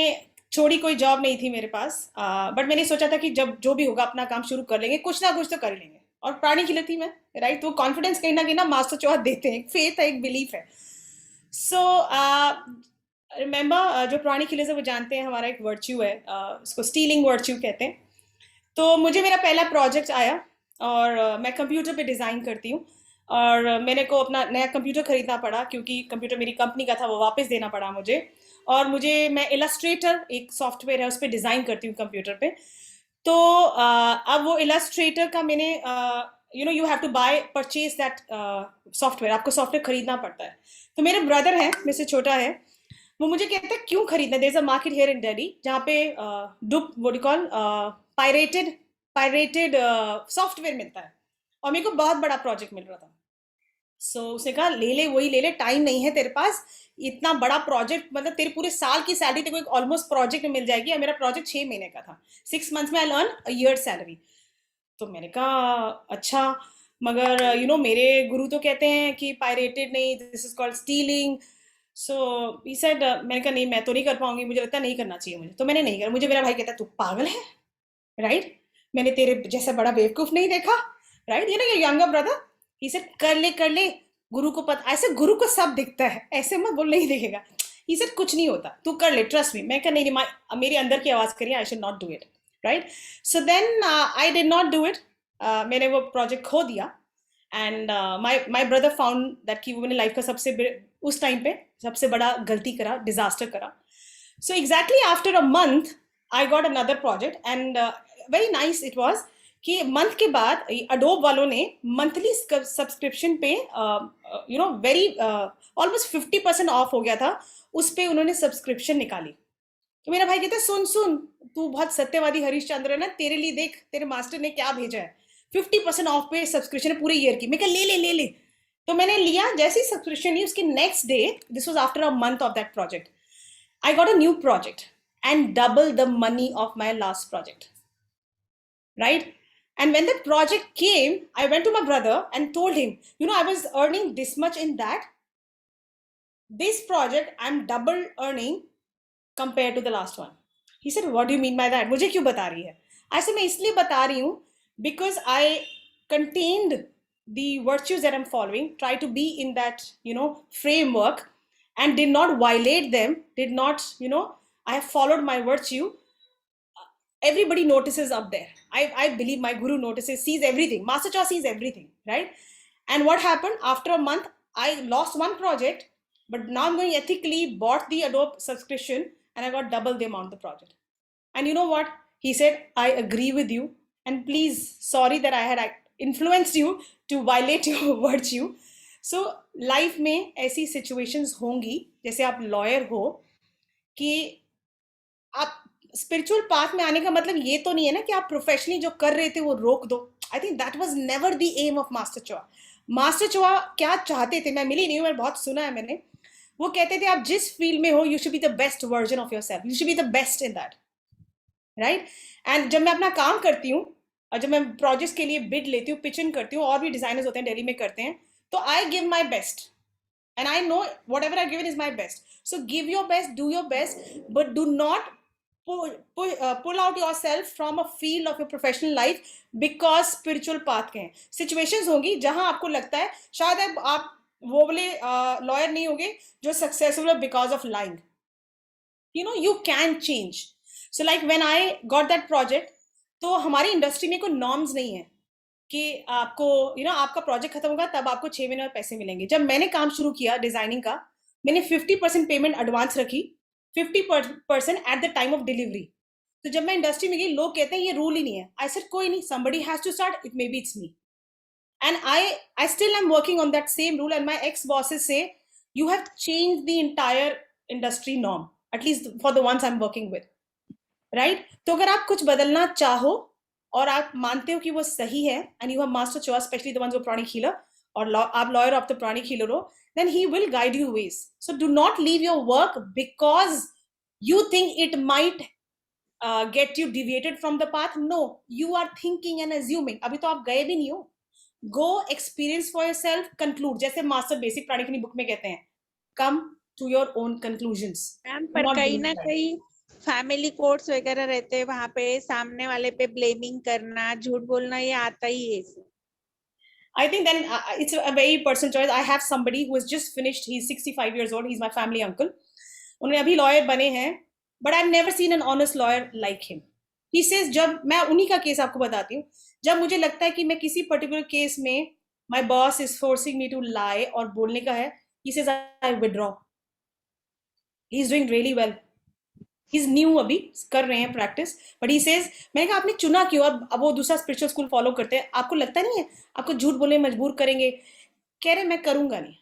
छोड़ी, कोई जॉब नहीं थी मेरे पास, बट मैंने सोचा था कि जब जो भी होगा अपना काम शुरू कर लेंगे, कुछ ना कुछ तो कर लेंगे. और प्राणिक हीलर थी मैं, राइट. तो कॉन्फिडेंस कहीं ना मास्टर चौहान देते हैं, एक फेथ है, एक बिलीफ है. सो रिमेंबर, जो प्राणिक हीलर है वो जानते हैं हमारा एक वर्च्यू है, उसको स्टीलिंग वर्च्यू कहते हैं. तो मुझे मेरा पहला प्रोजेक्ट आया, और मैं कंप्यूटर पे डिज़ाइन करती हूँ, और मेरे को अपना नया कंप्यूटर खरीदना पड़ा क्योंकि कंप्यूटर मेरी कंपनी का था, वो वापस देना पड़ा मुझे. और मैं इलस्ट्रेटर, एक सॉफ्टवेयर है, उस पर डिज़ाइन करती हूँ कंप्यूटर पे. तो अब वो इलस्ट्रेटर का मैंने you have to purchase that software. आपको सॉफ्टवेयर खरीदना पड़ता है. तो मेरे ब्रदर हैं, मेरे से छोटा है, वो मुझे कहते हैं क्यों खरीदना. There is a market here in Delhi जहाँ पे what you call pirated software मिलता है, और मेरे को बहुत बड़ा प्रोजेक्ट मिल रहा था. सो उसने कहा ले ले, वही ले ले, टाइम नहीं है तेरे पास, इतना बड़ा प्रोजेक्ट, मतलब तेरे पूरे साल की सैलरी तेरे को एक ऑलमोस्ट प्रोजेक्ट में मिल जाएगी. और मेरा प्रोजेक्ट 6 महीने का था. 6 months में I learn a year salary. तो मैंने कहा अच्छा, मगर मेरे गुरु तो कहते हैं कि पायरेटेड नहीं, this is called stealing. So he said, मैंने कहा नहीं, मैं तो नहीं कर पाऊंगी, मुझे लगता है नहीं करना चाहिए मुझे. तो मैंने नहीं करा. मुझे मेरा भाई कहता है तू पागल है, राइट, मैंने तेरे जैसा बड़ा बेवकूफ नहीं देखा, right. Younger brother, he said कर ले, गुरु को पता. ऐसे गुरु को सब दिखता है, ऐसे मत बोल, नहीं दिखेगा. ही सेड कुछ नहीं होता, तू कर ले, ट्रस्ट मी. मैं कहा नहीं, मेरी अंदर की आवाज करिए, I should not do it, right. So then I did not do it. मैंने वो प्रोजेक्ट खो दिया. And my brother found that कि वो मैंने लाइफ का उस टाइम पे सबसे बड़ा गलती करा, डिजास्टर करा. So exactly after a month I got another project, and very nice it was कि मंथ के बाद अडोब वालों ने मंथली सब्सक्रिप्शन पे वेरी ऑलमोस्ट 50% ऑफ हो गया था, उस पे उन्होंने सब्सक्रिप्शन निकाली. तो मेरा भाई कहता है सुन, तू बहुत सत्यवादी हरीशचंद्र है ना, तेरे लिए देख तेरे मास्टर ने क्या भेजा है, 50% ऑफ पे सब्सक्रिप्शन है पूरे ईयर की. मैं कहा ले. तो मैंने लिया. जैसे ही सब्सक्रिप्शन ली, उसके next day, this was after a month of that project, I got a new project and double the money of my last project, right. And when the project came, I went to my brother and told him, I was earning this much in that. This project, I'm double earning compared to the last one. He said, what do you mean by that? मुझे क्यों बता रही है? I said, मैं इसलिए बता रही हूँ because I contained the virtues that I'm following, try to be in that, framework, and did not violate them, did not, I have followed my virtue. Everybody notices up there. I believe my guru notices, sees everything. Master Cha sees everything, right? And what happened after a month, I lost one project, but now I'm going ethically, bought the Adobe subscription, and I got double the amount of the project. And you know what? He said, I agree with you. And please, sorry that I had influenced you to violate your virtue. So life में ऐसी situations होंगी, जैसे आप lawyer हो, कि आप spiritual path में आने का मतलब ये तो नहीं है ना कि आप प्रोफेशनली जो कर रहे थे वो रोक दो. I think that was never the aim of master Choa. Master Choa क्या चाहते थे, मैं मिली नहीं हूँ, मैं बहुत सुना है मैंने, वो कहते थे आप जिस फील्ड में हो, you should be the best version of yourself, you should be the best in that, right? And जब मैं अपना काम करती हूँ और जब मैं प्रोजेक्ट्स के लिए बिड लेती हूँ, पिच इन करती हूँ, और भी डिजाइनर्स होते हैं दिल्ली में करते हैं, तो I give my best and I know whatever I given is my best. So give your best, do your best, but do not pull out yourself from a field of your professional life because spiritual path के हैं. Situations होंगी जहां आपको लगता है शायद आप वो वाले lawyer नहीं होगे जो successful है because of lying. You know, you can change. So like when I got that project, तो हमारी इंडस्ट्री में कोई नॉर्म्स नहीं है कि आपको आपका प्रोजेक्ट खत्म होगा तब आपको 6 महीने और पैसे मिलेंगे. जब मैंने काम शुरू किया डिजाइनिंग का, मैंने 50% पेमेंट एडवांस रखी, 50% at the time of delivery. तो जब मैं इंडस्ट्री में गई, लोग कहते हैं ये रूल ही नहीं है. आई सेड कोई नहीं, somebody has to start, it maybe it's me. And I still am working on that same rule, and my ex bosses say you have changed the entire industry norm, at least for the ones I'm working with, right? तो अगर आप कुछ बदलना चाहो और आप मानते हो कि वो सही है, and you have master choice, especially the ones who are pranic healer, और आप lawyer of the pranic healer हो, then he will guide you ways. So do not leave your work because you think it might get you deviated from the path. No, you are thinking and assuming. अभी तो आप गए भी नहीं हो. Go experience for yourself, conclude. जैसे master basic प्राणिक की book में कहते हैं, come to your own conclusions. Ma'am पर कहीं ना कहीं फैमिली कोर्ट्स वगैरह रहते हैं, वहां पे सामने वाले पे ब्लेमिंग करना, झूठ बोलना, ये आता ही है. I think then it's a very personal choice. I have somebody who has just finished. He's 65 years old. He's my family uncle. उन्होंने अभी lawyer बने हैं, but I've never seen an honest lawyer like him. He says, जब मैं उन्हीं का case आपको बताती हूँ, जब मुझे लगता है कि मैं किसी पर्टिकुलर केस में my boss is forcing me to lie और बोलने का है, he says I withdraw. He's doing really well. He's new अभी कर रहे हैं प्रैक्टिस, बट he says, मैंने कहा आपने चुना क्यों? अब वो दूसरा स्पिरिचुअल स्कूल फॉलो करते हैं, आपको लगता नहीं है आपको झूठ बोलने में मजबूर करेंगे? कह रहे मैं करूंगा नहीं.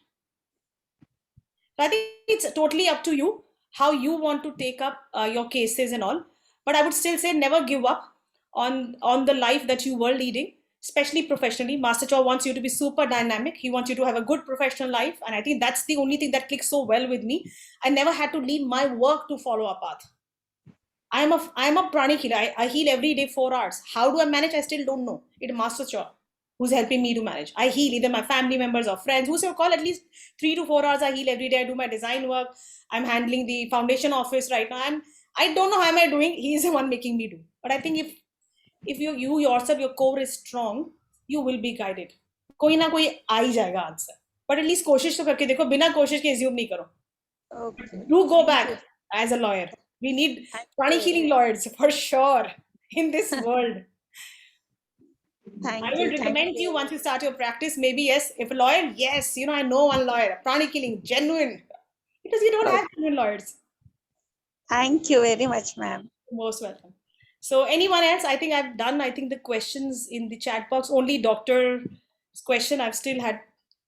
So I think it's totally up to you how you want to take up your cases and all, but I would still say never give up on the life that you were leading, especially professionally. Master Chow wants you to be super dynamic. He wants you to have a good professional life, and I think that's the only thing that clicks so well with me. I never had to leave my work to follow a path. I'm a pranic healer. I heal every day 4 hours. How do I manage? I still don't know. It's Master Chow who's helping me to manage. I heal either my family members or friends. Whosoever call, at least 3 to 4 hours I heal every day. I do my design work. I'm handling the foundation office right now. And I don't know how am I doing. He's the one making me do. But I think if you yourself, your core is strong, you will be guided. कोई ना कोई आ ही जाएगा answer. But at least कोशिश तो करके देखो, बिना कोशिश के assume नहीं करो. Okay. Do go back as a lawyer. We need pranic healing lawyers for sure in this world. Thank I you. will recommend you once you start your practice, maybe yes, if a lawyer, yes, I know one lawyer, pranic healing, genuine, because you don't have genuine lawyers. Thank you very much, ma'am. Most welcome. So anyone else? I think I've done, I think the questions in the chat box, only doctor's question I've still had,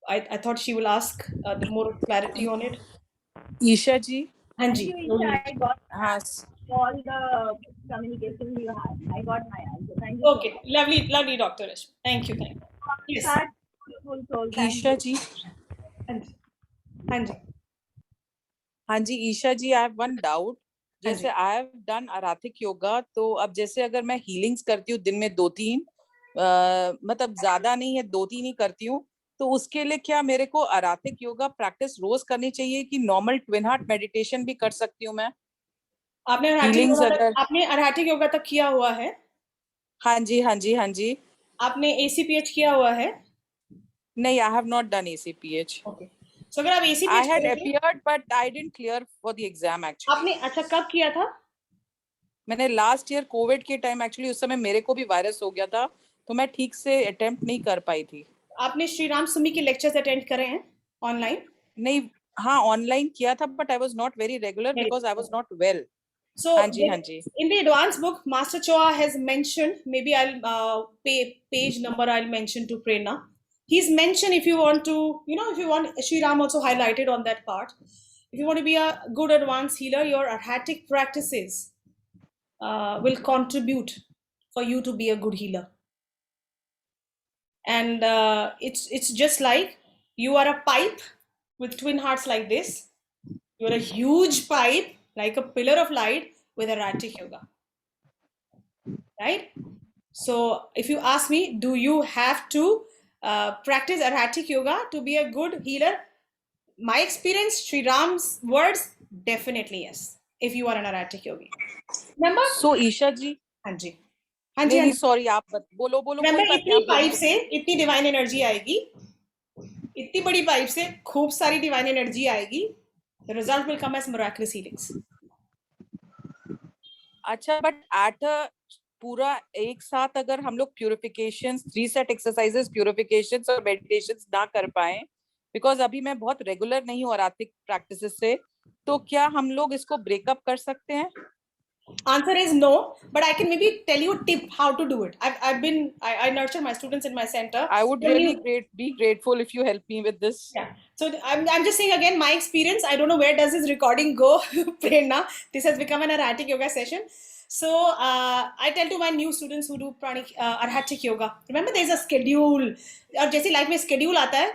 I thought she will ask the more clarity on it. Isha ji. Hanji. I got Yes. all the communication you had. I got my answer. Thank you. Okay, lovely, Dr. Rashmi. Thank you. Yes. Beautiful soul. Thank Isha you. ji. Hanji. हाँ जी ईशा जी, I have one doubt. जैसे हाँ I have done आराधिक yoga, तो अब जैसे अगर मैं healings करती हूँ दिन में 2-3, मतलब ज्यादा नहीं है, 2-3 ही करती हूँ, तो उसके लिए क्या मेरे को आराधिक योगा प्रैक्टिस रोज करनी चाहिए कि नॉर्मल ट्विन हार्ट मेडिटेशन भी कर सकती हूँ मैं? आपने आराधिक योगा तक किया हुआ है? हाँ जी. आपने ACPH किया हुआ है? नहीं, I have not done ACPH. Okay. So अगर आप ACPH I had appeared but I didn't clear for the exam actually. आपने अच्छा कब किया था? मैंने लास्ट ईयर कोविड के टाइम, एक्चुअली उस समय मेरे को भी वायरस हो गया था, तो मैं ठीक से अटेम्प्ट नहीं कर पाई थी. आपने श्री राम सुमी के लेक्चर्स अटेंड करे हैं ऑनलाइन? नहीं, हाँ ऑनलाइन किया था, but I was not very regular because I was not well. So हाँ जी. In the advanced book, Master Choa has mentioned, maybe I'll page number I'll mention to Prerna. He's mentioned if you want to, if you want, Sri Ram also highlighted on that part. If you want to be a good advanced healer, your arhatic practices will contribute for you to be a good healer. And it's just like you are a pipe with twin hearts like this. You're a huge pipe, like a pillar of light with erratic yoga. Right? So if you ask me, do you have to practice erratic yoga to be a good healer? My experience, Sri Ram's words, definitely yes. If you are an erratic yogi. Remember? So Isha जी, हाँ जी नहीं हाँ नहीं जी। Sorry, आप बोलो बोलो, कोई Remember, बात नहीं, इतनी आप बोलो। पाइप से इतनी डिवाइन एनर्जी आएगी, इतनी बड़ी पाइप से खूब सारी डिवाइन एनर्जी आएगी. The result will come as miraculous healings. अच्छा, बट एट पूरा एक साथ अगर हम लोग प्यूरिफिकेशन 3 सेट एक्सरसाइजेस प्यूरिफिकेशन और मेडिटेशन ना कर पाए, बिकॉज अभी मैं बहुत रेगुलर नहीं हूँ आराधिक प्रैक्टिसेस से, तो क्या हम लोग इसको ब्रेकअप कर सकते हैं? Answer is no, but I can maybe tell you a tip how to do it. I nurture my students in my center. I would When really you- be grateful if you help me with this. Yeah. So I'm just saying again, my experience. I don't know where does this recording go, Prerna. This has become an erratic yoga session. So I tell to my new students who do pranic erratic yoga. Remember, there's a schedule. और जैसे life में schedule आता है,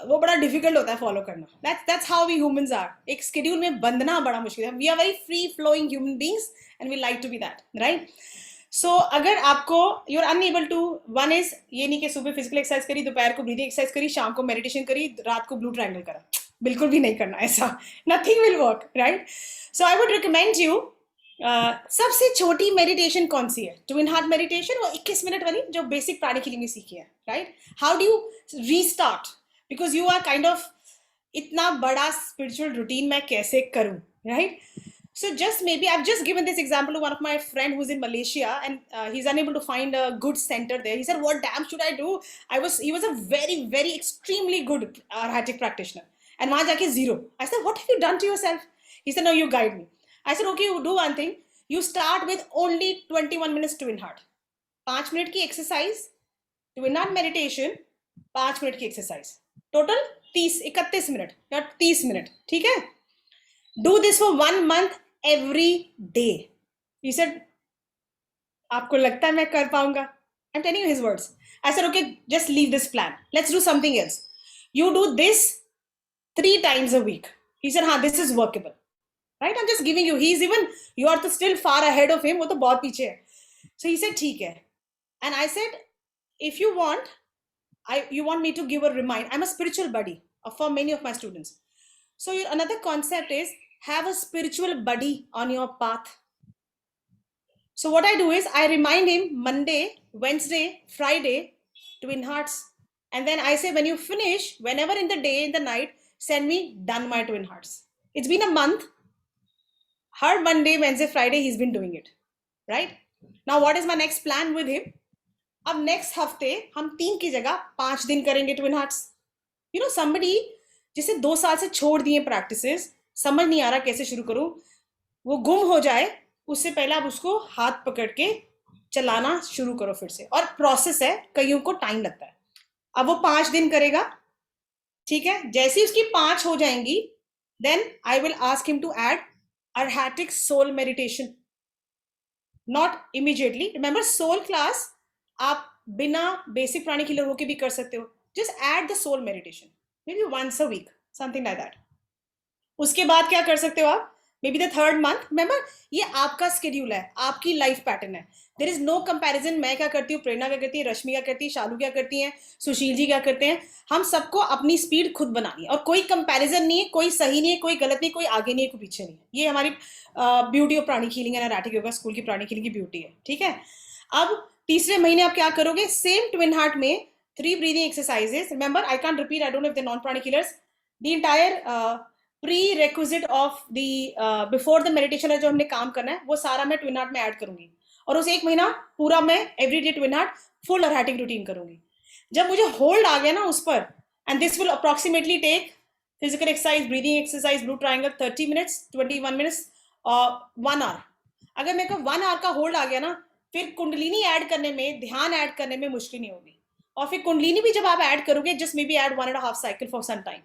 वो बड़ा difficult होता है follow करना. That's how we humans are. एक schedule में बंधना बड़ा मुश्किल है. We are very free flowing human beings and we like to be that, right? So अगर आपको you're unable to, one is ये नहीं कि सुबह फिजिकल एक्सरसाइज करी, दोपहर को ब्रीदिंग एक्सरसाइज करी, शाम को मेडिटेशन करी, रात को ब्लू ट्रायंगल करा. बिल्कुल भी नहीं करना ऐसा. Nothing will work, right? So I would recommend you सबसे छोटी मेडिटेशन कौन सी है? ट्विन हार्ट मेडिटेशन, वो 21 मिनट वाली जो बेसिक प्राणिक हीलिंग में सीखी है, right? How do you restart? Because you are kind of इतना बड़ा स्पिरिचुअल रूटीन मैं कैसे करूं, right? So just maybe I've just given this example to one of my friend who's in Malaysia and he's unable to find a good center there. He said, "What damn should I do?" He was a very very extremely good Arhatic practitioner, and वहाँ जाके zero. I said, "What have you done to yourself?" He said, "No, you guide me." I said, "Okay, you do one thing. You start with only 21 minutes twin heart. 5 minute की exercise, twin heart meditation, 5 minute की exercise. Total 31 minute या 30 minute, ठीक है? Do this for 1 month every day." He said, आपको लगता है मैं कर पाऊंगा? I'm telling you his words. I said, okay, just leave this plan. Let's do something else. You do this 3 times a week. He said, हाँ, this is workable. Right? I'm just giving you. He's even, you are still far ahead of him. वो तो बहुत पीछे है. So he said, ठीक है. And I said, if you want, you want me to give a reminder. I'm a spiritual buddy for many of my students. So another concept is have a spiritual buddy on your path. So what I do is I remind him Monday, Wednesday, Friday, twin hearts. And then I say, when you finish, whenever in the day, in the night, send me done my twin hearts. It's been a month. Her Monday, Wednesday, Friday, he's been doing it. Right? Now, what is my next plan with him? अब next हफ्ते हम 3 की जगह 5 दिन करेंगे twin hearts. You know, somebody जिसे 2 साल से छोड़ दिए प्रैक्टिसेस, समझ नहीं आ रहा कैसे शुरू करूं, वो गुम हो जाए, उससे पहले आप उसको हाथ पकड़ के चलाना शुरू करो फिर से. और प्रोसेस है, कईयों को टाइम लगता है. अब वो 5 दिन करेगा, ठीक है? जैसे ही उसकी 5 हो जाएंगी, then I will ask him to add Arhatic soul meditation. Not immediately. Remember, soul class आप बिना बेसिक प्राणिक हीलर होके भी कर सकते हो. Just add the soul meditation. Maybe once a week, something like that. उसके बाद क्या कर सकते हो आप? Maybe the 3rd month. Remember, ये आपका schedule है, आपकी life pattern है. There is no comparison. मैं क्या करती हूँ, प्रेरणा क्या करती है, रश्मि क्या करती है, शालू क्या करती हैं, सुशील जी क्या करते हैं. हम सबको अपनी स्पीड खुद बनानी है और कोई कंपैरिजन नहीं है, कोई सही नहीं है, कोई गलत नहीं, कोई आगे नहीं है, कोई पीछे नहीं है. ये हमारी beauty of Pranic healing and Arhatic Yoga school की प्राणिक हीलिंग की ब्यूटी है, ठीक है? अब तीसरे महीने आप क्या करोगे? सेम ट्विन हार्ट में 3 breathing exercises. Remember, I can't repeat. I don't know if they're non-pranic healers. The entire prerequisite of the before the meditation है जो हमने काम करना है, वो सारा मैं ट्विन हार्ट में ऐड करूंगी. और उस 1 महीना पूरा मैं everyday twin heart full Arhatic routine करूंगी. जब मुझे होल्ड आ गया ना उस पर, and this will approximately take physical exercise, breathing exercise, blue triangle 30 minutes, 21 minutes और 1 hour. अगर मेरे को 1 hour का होल्ड आ गया ना, फिर कुंडलिनी ऐड करने में, ध्यान ऐड करने में मुश्किल नहीं होगी. और फिर कुंडलिनी भी जब आप ऐड करोगे, just maybe add 1.5 cycle for some time,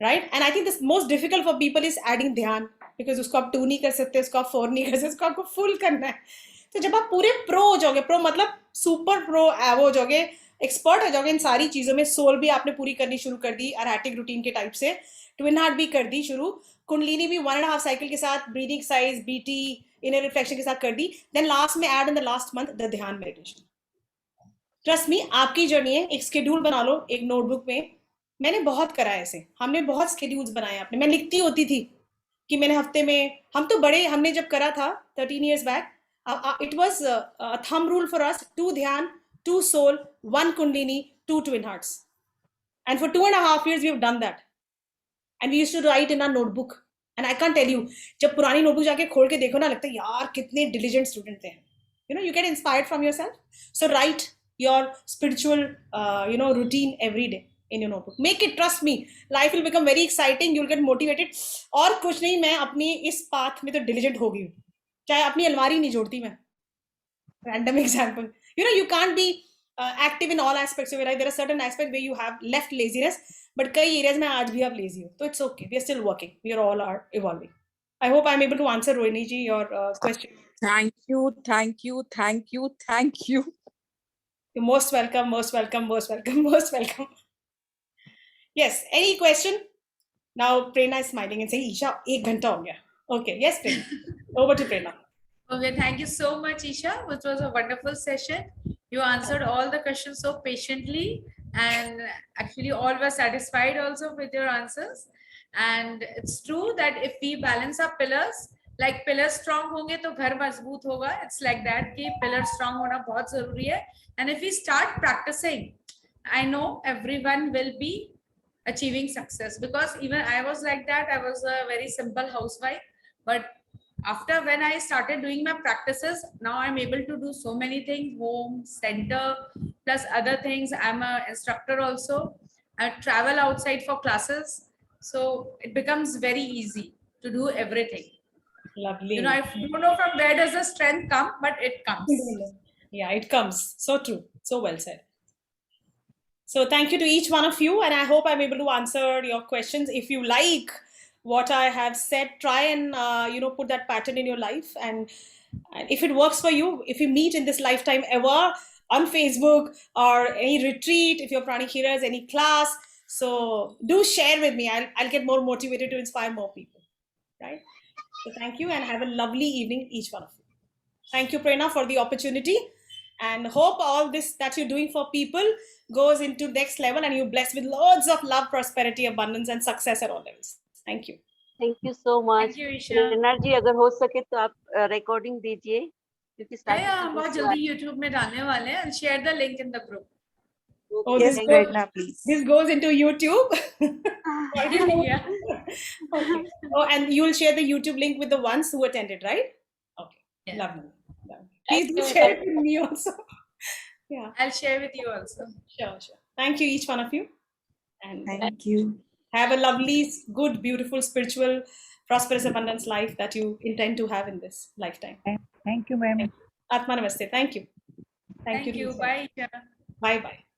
right? And I think this most difficult for people is adding ध्यान, because उसको आप 2 नहीं कर सकते, उसको आप 4 नहीं कर सकते, उसको आपको फुल करना है. तो जब आप पूरे प्रो हो जाओगे, प्रो मतलब सुपर प्रो हो जाओगे, एक्सपर्ट हो जाओगे इन सारी चीजों में. सोल भी आपने पूरी करनी शुरू कर दी एराटिक रूटीन के टाइप से. ट्विन हार्ट भी कर दी शुरू. कुंडलिनी भी 1.5 साइकिल के साथ breathing exercise, BT, inner reflection के साथ कर दी. देन लास्ट में add in the last month the ध्यान मेडिटेशन. ट्रस्ट मी, आपकी जर्नी है. एक शेड्यूल बना लो एक नोटबुक में. मैंने बहुत करा है ऐसे. हमने बहुत शेड्यूल्स बनाए अपने. मैं लिखती होती थी कि मैंने हफ्ते में, हम तो बड़े, हमने जब करा था 13 years back, it was a thumb rule for us: 2 dhyan, 2 soul, 1 kundalini, 2 twin hearts. And for 2.5 years we have done that. And we used to write in our notebook. And I can't tell you, जब पुरानी notebook जाके खोल के देखो ना, लगता है यार कितने diligent student थे. You know, you get inspired from yourself. So write your spiritual routine every day in your notebook. Make it, trust me, life will become very exciting. You'll get motivated. और कुछ नहीं, मैं अपनी इस path में तो diligent हो गई हूँ. चाहे अपनी अलमारी नहीं जोड़ती मैं. Random example. You know, you can't be active in all aspects of your life. There are certain aspects where you have left laziness, but कई areas में आज भी आप lazy हो. So it's okay. We are still working. We are all evolving. I hope I'm able to answer Rohini ji your question. Thank you. You're most welcome, most welcome, most welcome, most welcome. Yes, any question? Now Prerna is smiling and saying, Isha, 1 घंटा हो गया. Okay, yes, Prerna. Over to Prerna. Okay, thank you so much, Isha. It was a wonderful session. You answered all the questions so patiently, and actually all were satisfied also with your answers. And it's true that if we balance our pillars, like pillars strong होंगे तो घर मजबूत होगा. It's like that कि pillars strong होना बहुत जरूरी है. And if we start practicing, I know everyone will be achieving success, because even I was like that. I was a very simple housewife, but after when I started doing my practices, now I'm able to do so many things: home, center, plus other things. I'm an instructor also. I travel outside for classes, so it becomes very easy to do everything. Lovely. You know, I don't know from where does the strength come, but it comes. Yeah, it comes. So true. So well said. So thank you to each one of you, and I hope I'm able to answer your questions. If you like what I have said, try and put that pattern in your life, and if it works for you, if you meet in this lifetime ever on Facebook or any retreat, if you're pranic healers, any class, so do share with me. I'll get more motivated to inspire more people, right? So thank you, and have a lovely evening, each one of you. Thank you, Prerna, for the opportunity, and hope all this that you're doing for people goes into next level, and you're blessed with loads of love, prosperity, abundance, and success at all levels. Thank you. Thank you so much. Thank you, Isha. प्रेरणा जी, अगर हो सके तो आप recording दीजिए, क्योंकि Yeah, हम बहुत जल्दी YouTube में डालने वाले हैं. I'll share the link in the group. Oh, Yes, this Prerna, goes, this goes into YouTube. Yeah. Okay. Oh, and you'll share the YouTube link with the ones who attended, right? Okay. Yeah. Lovely. Please do share it with me also. Yeah. I'll share with you also. Sure. Thank you, each one of you. And Thank you. have a lovely, good, beautiful, spiritual, prosperous, abundance life that you intend to have in this lifetime. Thank you, ma'am. Atma Namaste. Thank you. Thank you. Bye, Isha. Bye.